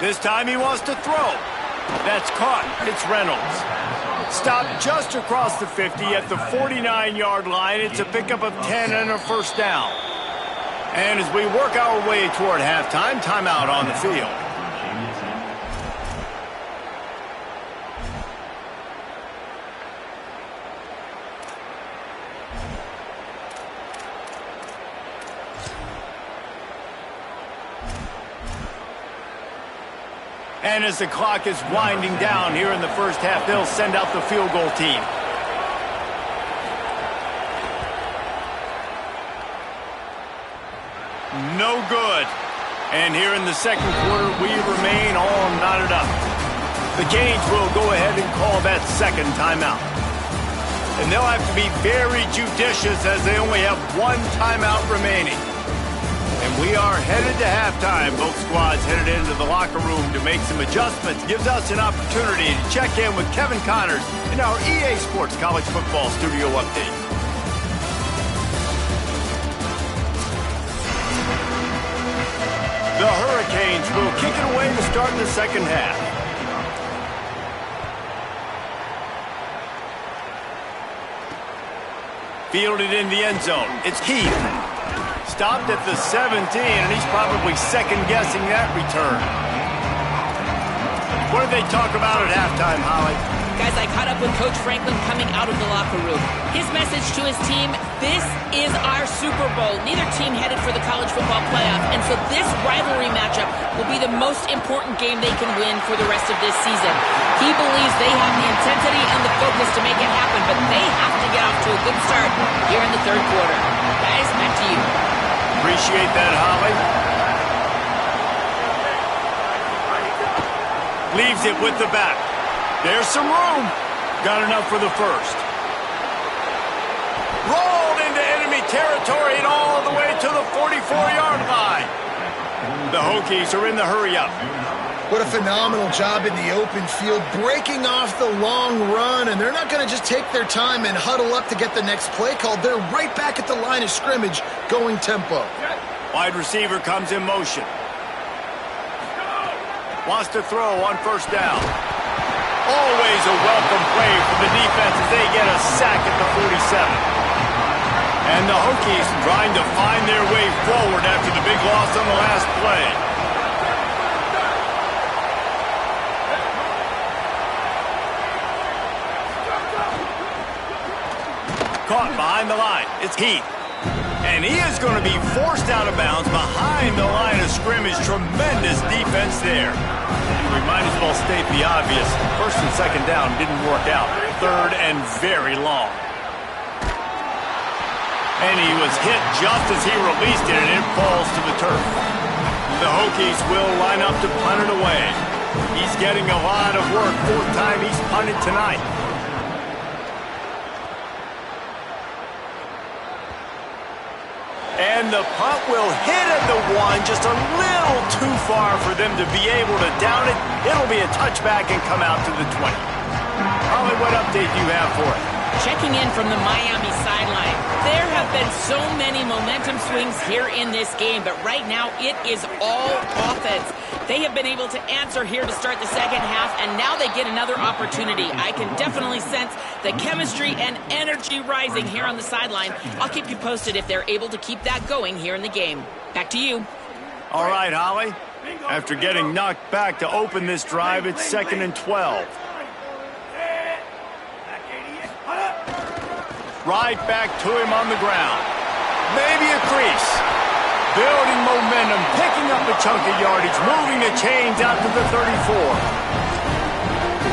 This time he wants to throw. That's caught. It's Reynolds. Stopped just across the 50 at the 49-yard line. It's a pickup of 10 and a first down. And as we work our way toward halftime, timeout on the field. And as the clock is winding down here in the first half, they'll send out the field goal team. No good. And here in the second quarter, we remain all knotted up. The Canes will go ahead and call that second timeout. And they'll have to be very judicious as they only have one timeout remaining. And we are headed to halftime. Both squads headed into the locker room to make some adjustments. Gives us an opportunity to check in with Kevin Connors in our EA Sports College Football Studio Update. The Hurricanes will kick it away to start the second half. Fielded in the end zone. It's Keith. Stopped at the 17, and he's probably second-guessing that return. What did they talk about at halftime, Holly? Guys, I caught up with Coach Franklin coming out of the locker room. His message to his team, this is our Super Bowl. Neither team headed for the college football playoff, and so this rivalry matchup will be the most important game they can win for the rest of this season. He believes they have the intensity and the focus to make it happen, but they have to get off to a good start here in the third quarter. Guys, back to you. Appreciate that, Holly. Leaves it with the back. There's some room. Got enough for the first. Rolled into enemy territory and all the way to the 44-yard line. The Hokies are in the hurry-up. What a phenomenal job in the open field, breaking off the long run, and they're not going to just take their time and huddle up to get the next play called. They're right back at the line of scrimmage, going tempo. Wide receiver comes in motion. Wants to throw on first down. Always a welcome play for the defense as they get a sack at the 47. And the Hokies trying to find their way forward after the big loss on the last play. Caught behind the line. It's Heath. And he is going to be forced out of bounds behind the line of scrimmage. Tremendous defense there. We might as well state the obvious. First and second down didn't work out. Third and very long. And he was hit just as he released it, and it falls to the turf. The Hokies will line up to punt it away. He's getting a lot of work. Fourth time he's punted tonight. And the punt will hit at the one, just a little too far for them to be able to down it. It'll be a touchback and come out to the 20. Holly, what update do you have for it? Checking in from the Miami sideline. There have been so many momentum swings here in this game, but right now it is all offense. They have been able to answer here to start the second half, and now they get another opportunity. I can definitely sense the chemistry and energy rising here on the sideline. I'll keep you posted if they're able to keep that going here in the game. Back to you. All right, Holly. After getting knocked back to open this drive, it's 2nd and 12. Right back to him on the ground. Maybe a crease. Building momentum, picking up a chunk of yardage, moving the chains out to the 34.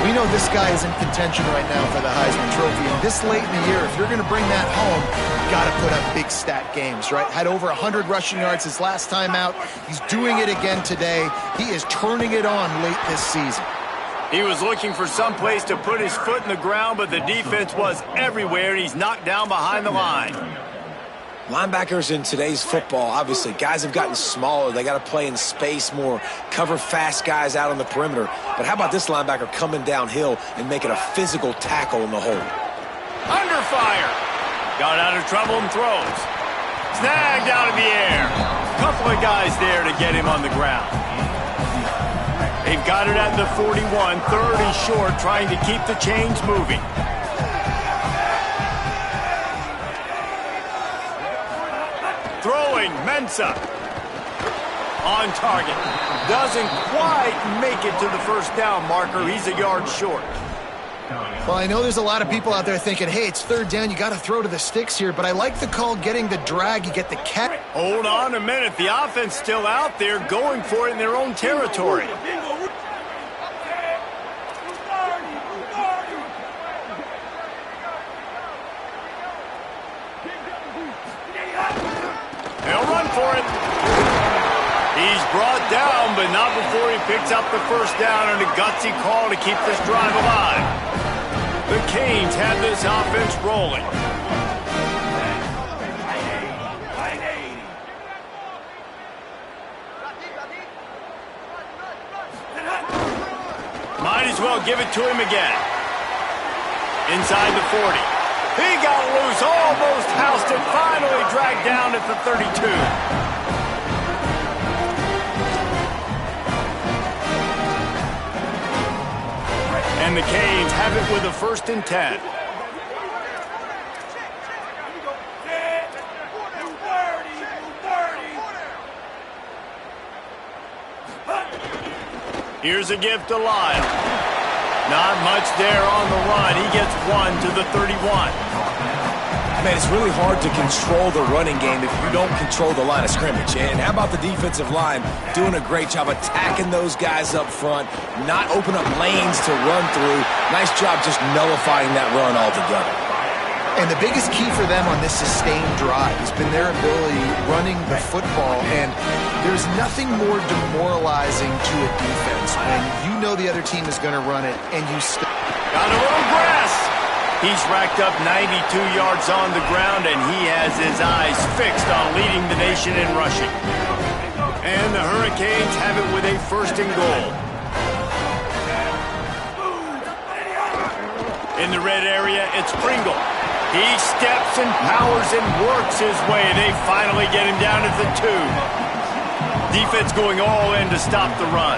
We know this guy is in contention right now for the Heisman Trophy, and this late in the year, if you're going to bring that home, you got to put up big stat games, right? Had over 100 rushing yards his last time out. He's doing it again today. He is turning it on late this season. He was looking for some place to put his foot in the ground, but the defense was everywhere, and he's knocked down behind the line. Linebackers in today's football, obviously, guys have gotten smaller. They got to play in space more, cover fast guys out on the perimeter. But how about this linebacker coming downhill and making a physical tackle in the hole? Under fire. Got out of trouble and throws. Snagged out of the air. Couple of guys there to get him on the ground. They've got it at the 41, third and short, trying to keep the chains moving. Throwing, Mensah. On target. Doesn't quite make it to the first down marker. He's a yard short. Well, I know there's a lot of people out there thinking, hey, it's third down, you got to throw to the sticks here, but I like the call getting the drag, you get the catch. Hold on a minute. The offense still out there going for it in their own territory. They'll run for it. He's brought down, but not before he picks up the first down and a gutsy call to keep this drive alive. The Canes have this offense rolling. Might as well give it to him again. Inside the 40. He got loose, almost housed it, finally dragged down at the 32. And the Canes have it with a 1st and 10. Here's a gift to Lyle. Not much there on the run. He gets 1 to the 31. Man, it's really hard to control the running game if you don't control the line of scrimmage. And how about the defensive line doing a great job attacking those guys up front, not open up lanes to run through. Nice job just nullifying that run altogether. And the biggest key for them on this sustained drive has been their ability running the football. And there's nothing more demoralizing to a defense when you know the other team is going to run it and you got a little grass. He's racked up 92 yards on the ground, and he has his eyes fixed on leading the nation in rushing. And the Hurricanes have it with a 1st and goal. In the red area, it's Pringle. He steps and powers and works his way. They finally get him down at the 2. Defense going all in to stop the run.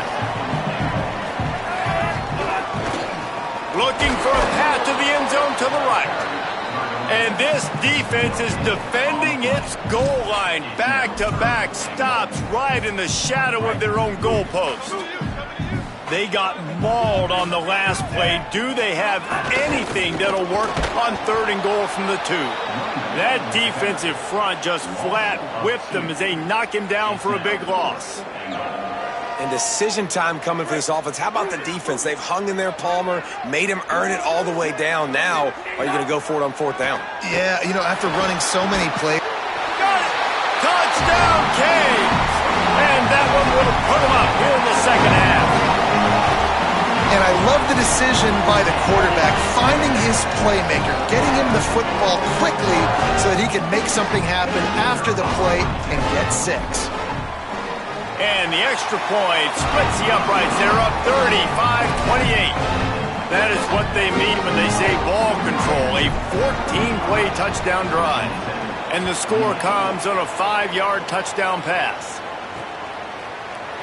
Looking for a path to the end zone to the right. And this defense is defending its goal line. Back-to-back stops right in the shadow of their own goalpost. They got mauled on the last play. Do they have anything that'll work on 3rd and goal from the 2? That defensive front just flat whipped them as they knock him down for a big loss. And decision time coming for this offense. How about the defense? They've hung in there, Palmer, made him earn it all the way down. Now, are you going to go for it on 4th down? Yeah, you know, after running so many plays. Got it! Touchdown, Canes! And that one will put him up here in the 2nd half. And I love the decision by the quarterback, finding his playmaker, getting him the football quickly so that he can make something happen after the play and get 6. And the extra point splits the uprights. They're up 35-28. That is what they mean when they say ball control, a 14-play touchdown drive. And the score comes on a 5-yard touchdown pass.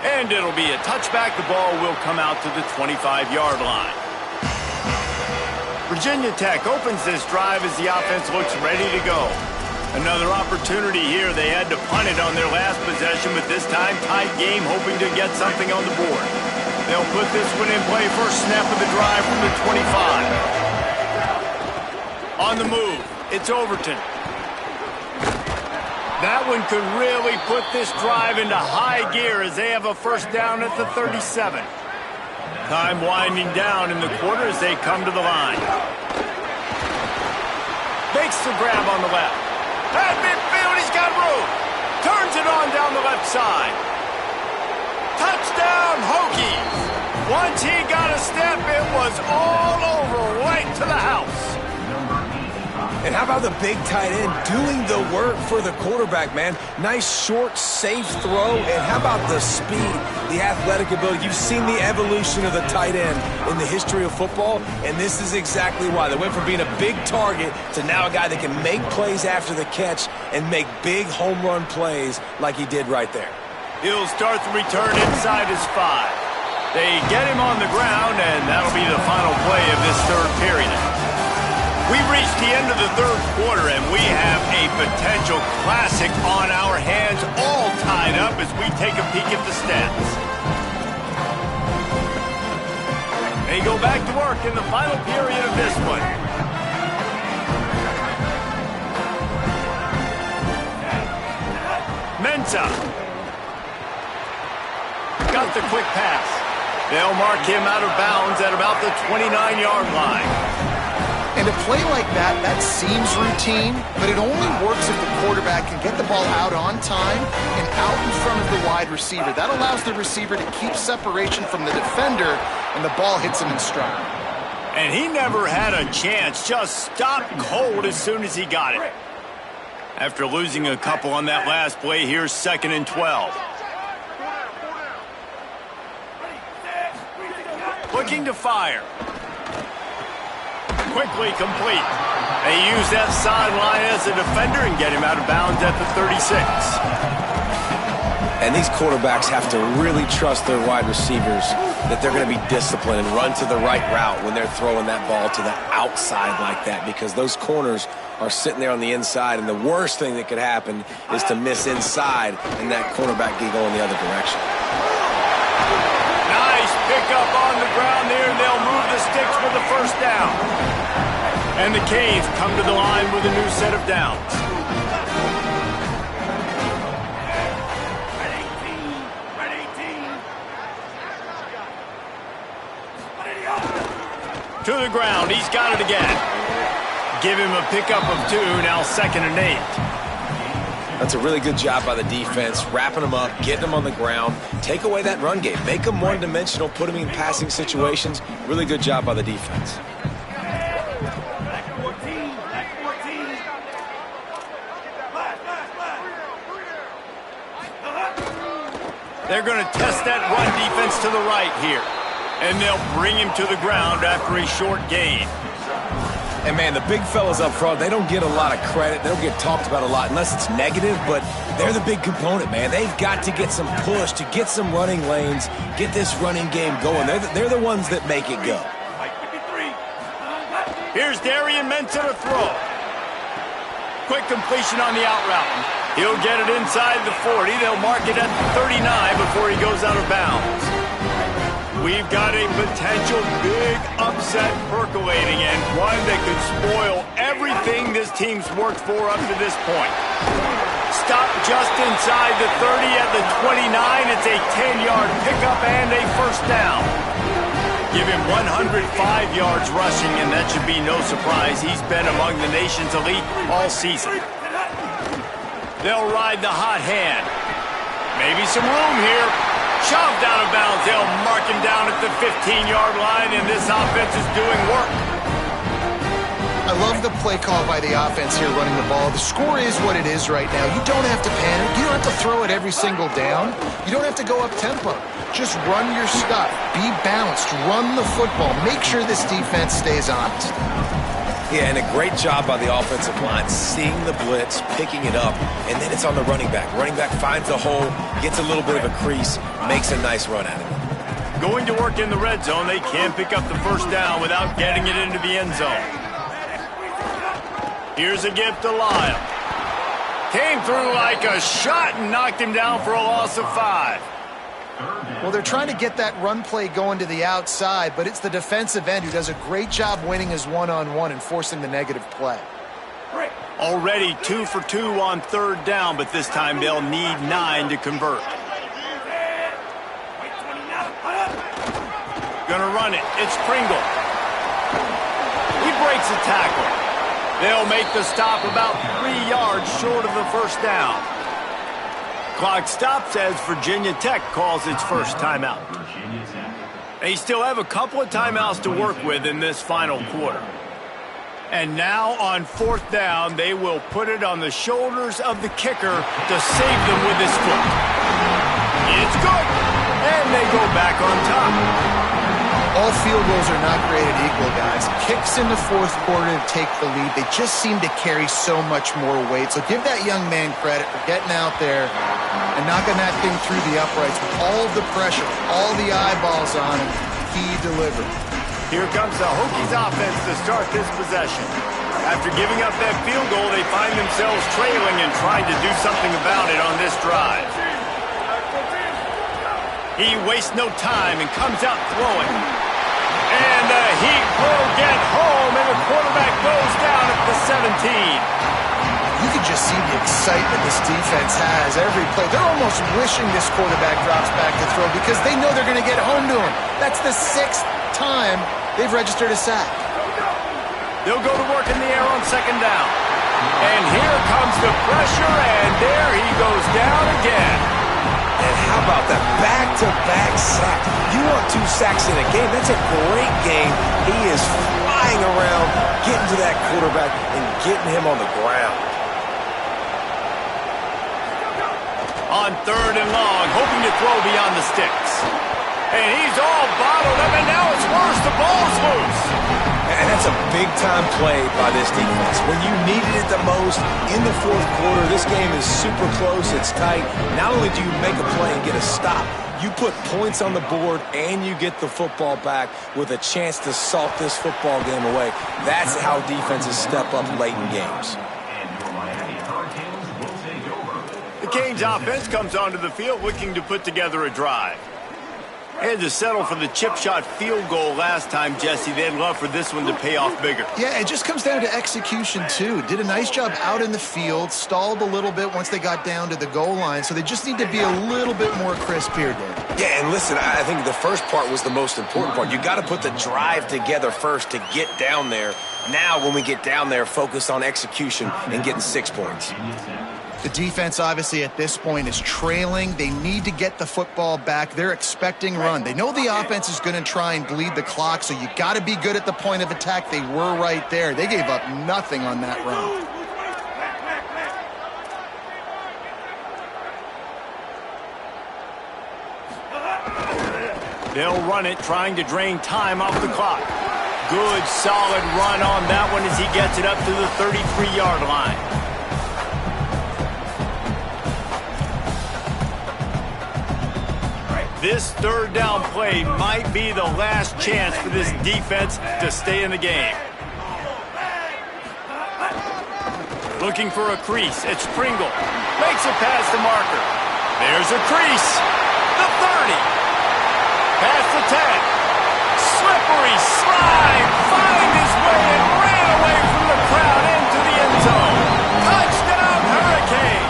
And it'll be a touchback. The ball will come out to the 25-yard line. Virginia Tech opens this drive as the offense looks ready to go. Another opportunity here. They had to punt it on their last possession, but this time tight game, hoping to get something on the board. They'll put this one in play. First snap of the drive from the 25. On the move, it's Overton. That one could really put this drive into high gear as they have a 1st down at the 37. Time winding down in the quarter as they come to the line. Makes the grab on the left. At midfield, he's got room. Turns it on down the left side. Touchdown, Hokies. Once he got a step, it was all over, right to the house. And how about the big tight end doing the work for the quarterback, man? Nice, short, safe throw. And how about the speed, the athletic ability? You've seen the evolution of the tight end in the history of football, and this is exactly why. They went from being a big target to now a guy that can make plays after the catch and make big home run plays like he did right there. He'll start the return inside his 5. They get him on the ground, and that'll be the final play of this 3rd period. We've reached the end of the 3rd quarter, and we have a potential classic on our hands, all tied up as we take a peek at the stats. They go back to work in the final period of this one. Mensah. Got the quick pass. They'll mark him out of bounds at about the 29-yard line. And And a play like that, that seems routine, but it only works if the quarterback can get the ball out on time and out in front of the wide receiver. That allows the receiver to keep separation from the defender, and the ball hits him in stride. And he never had a chance, just stopped cold as soon as he got it. After losing a couple on that last play, here's 2nd and 12. Looking to fire. Quickly complete. They use that sideline as a defender and get him out of bounds at the 36. And these quarterbacks have to really trust their wide receivers that they're going to be disciplined and run to the right route when they're throwing that ball to the outside like that, because those corners are sitting there on the inside, and the worst thing that could happen is to miss inside and that cornerback can go in the other direction. Nice pickup on the ground there. They'll move the sticks for the first down. And the Canes come to the line with a new set of downs. To the ground. He's got it again. Give him a pickup of 2, now 2nd and 8. That's a really good job by the defense, wrapping them up, getting them on the ground, take away that run game, make them one-dimensional, put them in passing situations. Really good job by the defense. They're going to test that run defense to the right here. And they'll bring him to the ground after a short gain. And, man, the big fellas up front, they don't get a lot of credit. They don't get talked about a lot unless it's negative, but they're the big component, man. They've got to get some push, to get some running lanes, get this running game going. They're the ones that make it go. Here's Darian Mensa to throw. Quick completion on the out route. He'll get it inside the 40. They'll mark it at the 39 before he goes out of bounds. We've got a potential big upset percolating, and one that could spoil everything this team's worked for up to this point. Stop just inside the 30 at the 29. It's a 10-yard pickup and a first down. Give him 105 yards rushing, and that should be no surprise. He's been among the nation's elite all season. They'll ride the hot hand. Maybe some room here. Shoved out of bounds. They'll mark him down at the 15-yard line, and this offense is doing work. I love the play call by the offense here running the ball. The score is what it is right now. You don't have to panic. You don't have to throw it every single down. You don't have to go up tempo. Just run your stuff. Be balanced. Run the football. Make sure this defense stays honest. Yeah, and a great job by the offensive line, seeing the blitz, picking it up, and then it's on the running back. Running back finds a hole, gets a little bit of a crease, makes a nice run at it. Going to work in the red zone, they can't pick up the first down without getting it into the end zone. Here's a gift to Lyle. Came through like a shot and knocked him down for a loss of 5. Well, they're trying to get that run play going to the outside, but it's the defensive end who does a great job winning his one-on-one and forcing the negative play. Already 2 for 2 on 3rd down, but this time they'll need 9 to convert. Gonna run it. It's Pringle. He breaks a tackle. They'll make the stop about 3 yards short of the first down. Clock stops as Virginia Tech calls its first timeout. They still have a couple of timeouts to work with in this final quarter. And now on 4th down, they will put it on the shoulders of the kicker to save them with his foot. It's good, and they go back on top. All field goals are not created equal, guys. Kicks in the 4th quarter to take the lead. They just seem to carry so much more weight. So give that young man credit for getting out there and knocking that thing through the uprights with all the pressure, all the eyeballs on him. He delivered. Here comes the Hokies offense to start this possession. After giving up that field goal, they find themselves trailing and trying to do something about it on this drive. He wastes no time and comes out throwing. And the Heat will get home, and the quarterback goes down at the 17. You can just see the excitement this defense has every play. They're almost wishing this quarterback drops back to throw because they know they're going to get home to him. That's the 6th time they've registered a sack. They'll go to work in the air on second down. And here comes the pressure, and there he goes down again. And how about that back-to-back sack? You want 2 sacks in a game, that's a great game. He is flying around, getting to that quarterback and getting him on the ground. On third and long, hoping to throw beyond the sticks. And he's all bottled up, and now it's worse. The ball's loose. And that's a big-time play by this defense. When you needed it the most in the fourth quarter, this game is super close, it's tight. Not only do you make a play and get a stop, you put points on the board and you get the football back with a chance to salt this football game away. That's how defenses step up late in games. The Canes offense comes onto the field looking to put together a drive. And to settle for the chip shot field goal last time, Jesse, they'd love for this one to pay off bigger. Yeah, it just comes down to execution, too. Did a nice job out in the field, stalled a little bit once they got down to the goal line, so they just need to be a little bit more crisp here, Dave. Yeah, and listen, I think the first part was the most important part. You got to put the drive together first to get down there. Now, when we get down there, focus on execution and getting 6 points. The defense, obviously, at this point is trailing. They need to get the football back. They're expecting run. They know the offense is going to try and bleed the clock, so you got to be good at the point of attack. They were right there. They gave up nothing on that run. They'll run it, trying to drain time off the clock. Good, solid run on that one as he gets it up to the 33-yard line. This third down play might be the last chance for this defense to stay in the game. Looking for a crease. It's Pringle. Makes it past the marker. There's a crease. The 30. Past the 10. Slippery slide. Find his way and ran away from the crowd into the end zone. Touchdown, Hurricane.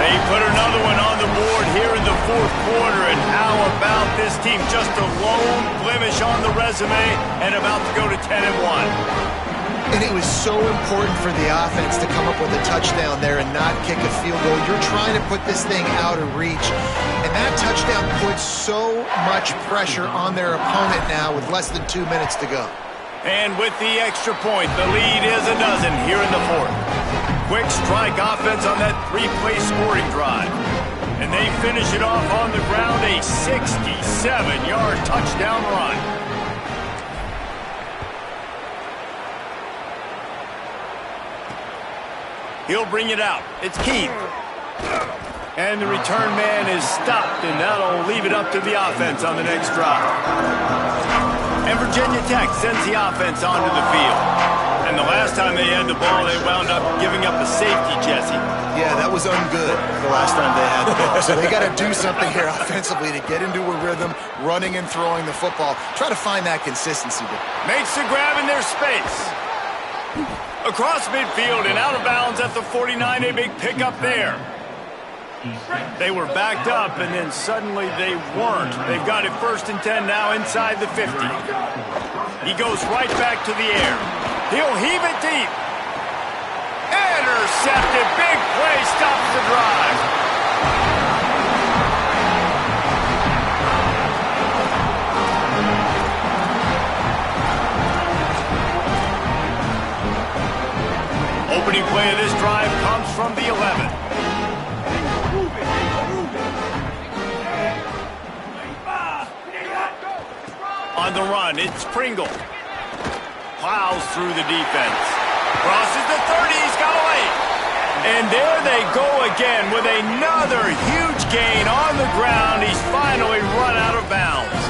They put another one on the board here in the fourth quarter, and how about this team? Just a lone blemish on the resume and about to go to 10-1. And it was so important for the offense to come up with a touchdown there and not kick a field goal. You're trying to put this thing out of reach, and that touchdown puts so much pressure on their opponent now with less than 2 minutes to go. And with the extra point, the lead is a dozen here in the fourth. Quick strike offense on that 3-play scoring drive. And they finish it off on the ground, a 67-yard touchdown run. He'll bring it out. It's Keith. And the return man is stopped, and that'll leave it up to the offense on the next drive. And Virginia Tech sends the offense onto the field. And the last time they had the ball, they wound up giving up a safety, Jesse. Yeah, that was ungood the last time they had the ball. So they got to do something here offensively to get into a rhythm, running and throwing the football. Try to find that consistency. Makes the grab in their space. Across midfield and out of bounds at the 49, a big pickup there. They were backed up, and then suddenly they weren't. They've got it 1st and 10 now inside the 50. He goes right back to the air. He'll heave it deep. Intercepted. Big play stops the drive. Opening play of this drive comes from the 11. On the run, it's Pringle. Plows through the defense. Crosses the 30, he's got away. And there they go again with another huge gain on the ground. He's finally run out of bounds.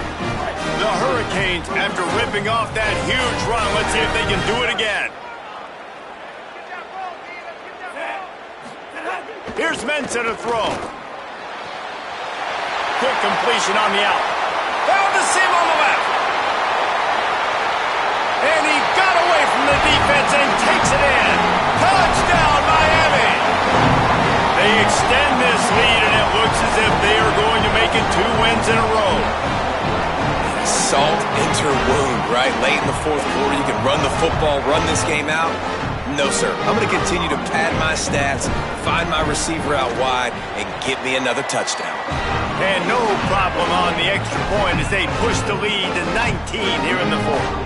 The Hurricanes, after ripping off that huge run, let's see if they can do it again. Here's Mensa to throw. Quick completion on the out. Found the seam on the left. And he got away from the defense and takes it in. Touchdown, Miami. They extend this lead, and it looks as if they are going to make it 2 wins in a row. Salt into wound, right? late in the fourth quarter, you can run the football, run this game out. No, sir. I'm going to continue to pad my stats, find my receiver out wide, and get me another touchdown. And no problem on the extra point as they push the lead to 19 here in the fourth.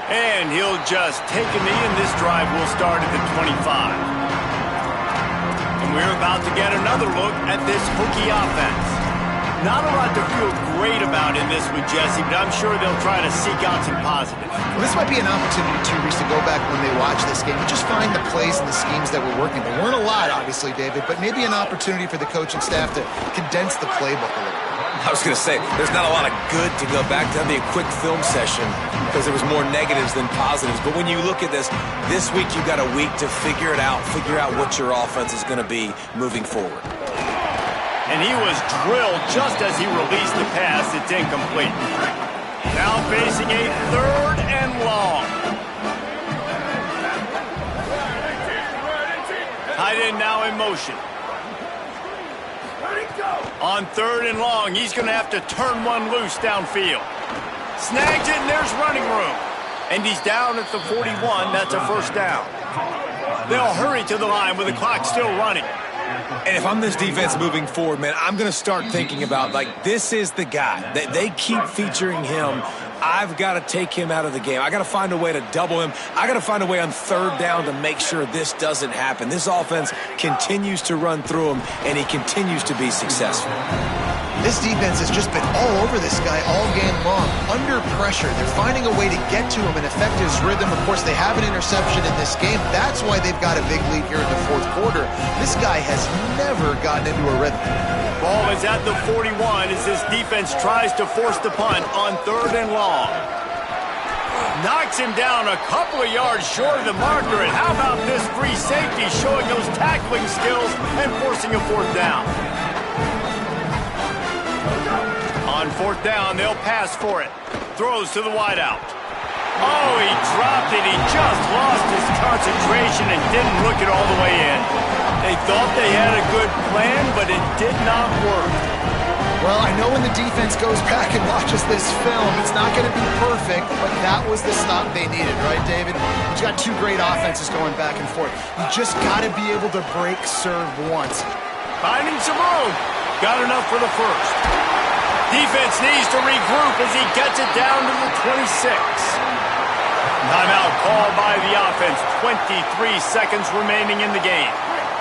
And he'll just take a knee, and this drive will start at the 25. And we're about to get another look at this Hokie offense. Not a lot to feel great about in this with Jesse, but I'm sure they'll try to seek out some positives. Well, this might be an opportunity, too, Reese, to go back when they watch this game and just find the plays and the schemes that were working. There weren't a lot, obviously, David, but maybe an opportunity for the coaching staff to condense the playbook a little bit. I was going to say, there's not a lot of good to go back to. That'd be a quick film session because there was more negatives than positives. But when you look at this week you got a week to figure out what your offense is going to be moving forward. And he was drilled just as he released the pass. It's incomplete. Now facing a 3rd and long. Tight end now in motion. On 3rd and long, he's going to have to turn one loose downfield. Snags it, and there's running room. And he's down at the 41. That's a first down. They'll hurry to the line with the clock still running. And if I'm this defense moving forward, man, I'm going to start thinking about, this is the guy. They keep featuring him. I've got to take him out of the game. I got to find a way to double him. I got to find a way on 3rd down to make sure this doesn't happen. This offense continues to run through him, and he continues to be successful. This defense has just been all over this guy all game long, under pressure. They're finding a way to get to him and affect his rhythm. Of course, they have an interception in this game. That's why they've got a big lead here in the fourth quarter. This guy has never gotten into a rhythm. Ball is at the 41 as this defense tries to force the punt on 3rd and long. Knocks him down a couple of yards short of the marker. And how about this free safety showing those tackling skills and forcing a 4th down? On 4th down, they'll pass for it. Throws to the wideout. Oh, he dropped it. He just lost his concentration and didn't look it all the way in. They thought they had a good plan, but it did not work. Well, I know when the defense goes back and watches this film, it's not going to be perfect, but that was the stop they needed, right, David? You've got 2 great offenses going back and forth. You just got to be able to break serve once. Finding some room. Got enough for the first. Defense needs to regroup as he gets it down to the 26. Timeout called by the offense. 23 seconds remaining in the game.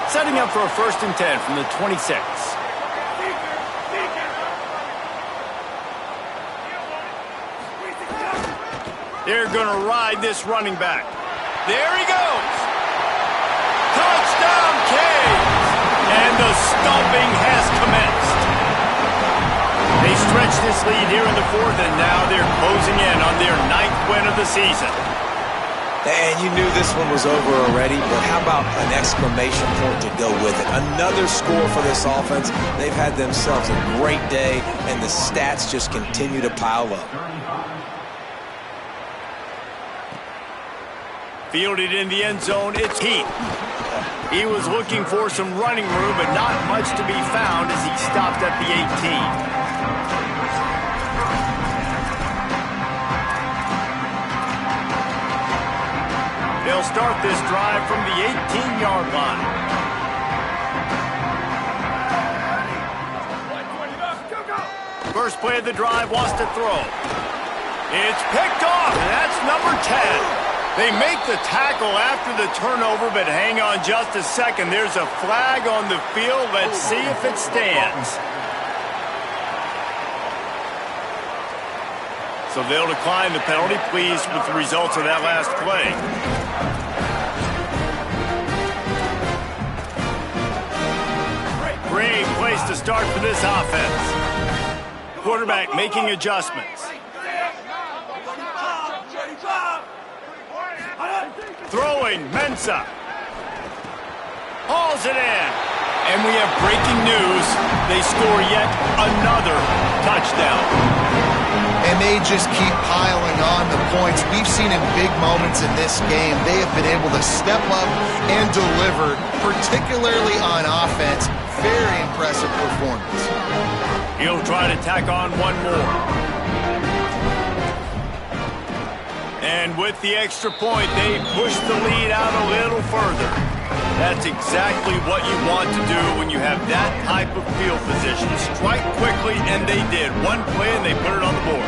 Setting up for a 1st and 10 from the 26. They're going to ride this running back. There he goes. Touchdown, Canes. And the stomping has commenced. They stretch this lead here in the 4th, and now they're closing in on their 9th win of the season. And you knew this one was over already, but how about an exclamation point to go with it? Another score for this offense. They've had themselves a great day, and the stats just continue to pile up. Fielded in the end zone, it's Heath. He was looking for some running room, but not much to be found as he stopped at the 18. They'll start this drive from the 18-yard line. First play of the drive, wants to throw. It's picked off, and that's number 10. They make the tackle after the turnover, but hang on just a second. There's a flag on the field. Let's see if it stands. So they'll decline the penalty, pleased with the results of that last play. Great place to start for this offense. Quarterback making adjustments. Throwing, Mensah. Hauls it in. And we have breaking news. They score yet another touchdown. And they just keep piling on the points. We've seen in big moments in this game, they have been able to step up and deliver, particularly on offense. Very impressive performance. He'll try to tack on one more. And with the extra point, they push the lead out a little further. That's exactly what you want to do when you have that type of field position. Strike quickly, and they did. One play, and they put it on the board.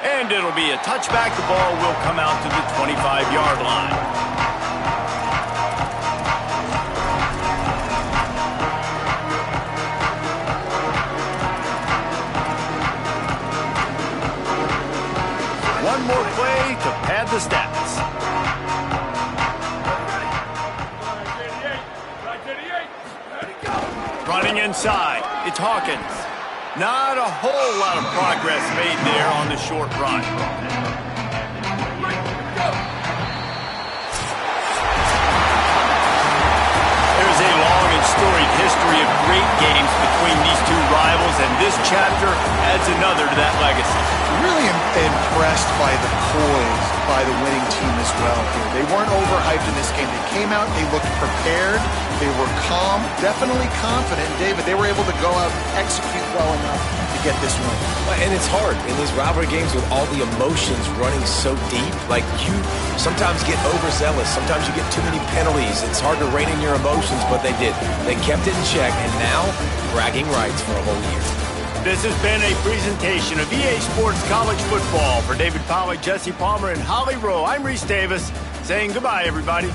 And it'll be a touchback. The ball will come out to the 25-yard line. One more play to pad the stats. Running inside, it's Hawkins. Not a whole lot of progress made there on the short run. There's a long and storied history of great games between these two rivals, and this chapter adds another to that legacy. Really impressed by the poise by the winning team as well here. They weren't overhyped in this game. They came out, they looked prepared, they were calm, definitely confident. David, they were able to go out and execute well enough to get this win. And it's hard in these rivalry games with all the emotions running so deep. Like, you sometimes get overzealous. Sometimes you get too many penalties. It's hard to rein in your emotions, but they did. They kept it in check, and now bragging rights for a whole year. This has been a presentation of EA Sports College Football. For David Pollack, Jesse Palmer, and Holly Rowe, I'm Reese Davis saying goodbye, everybody.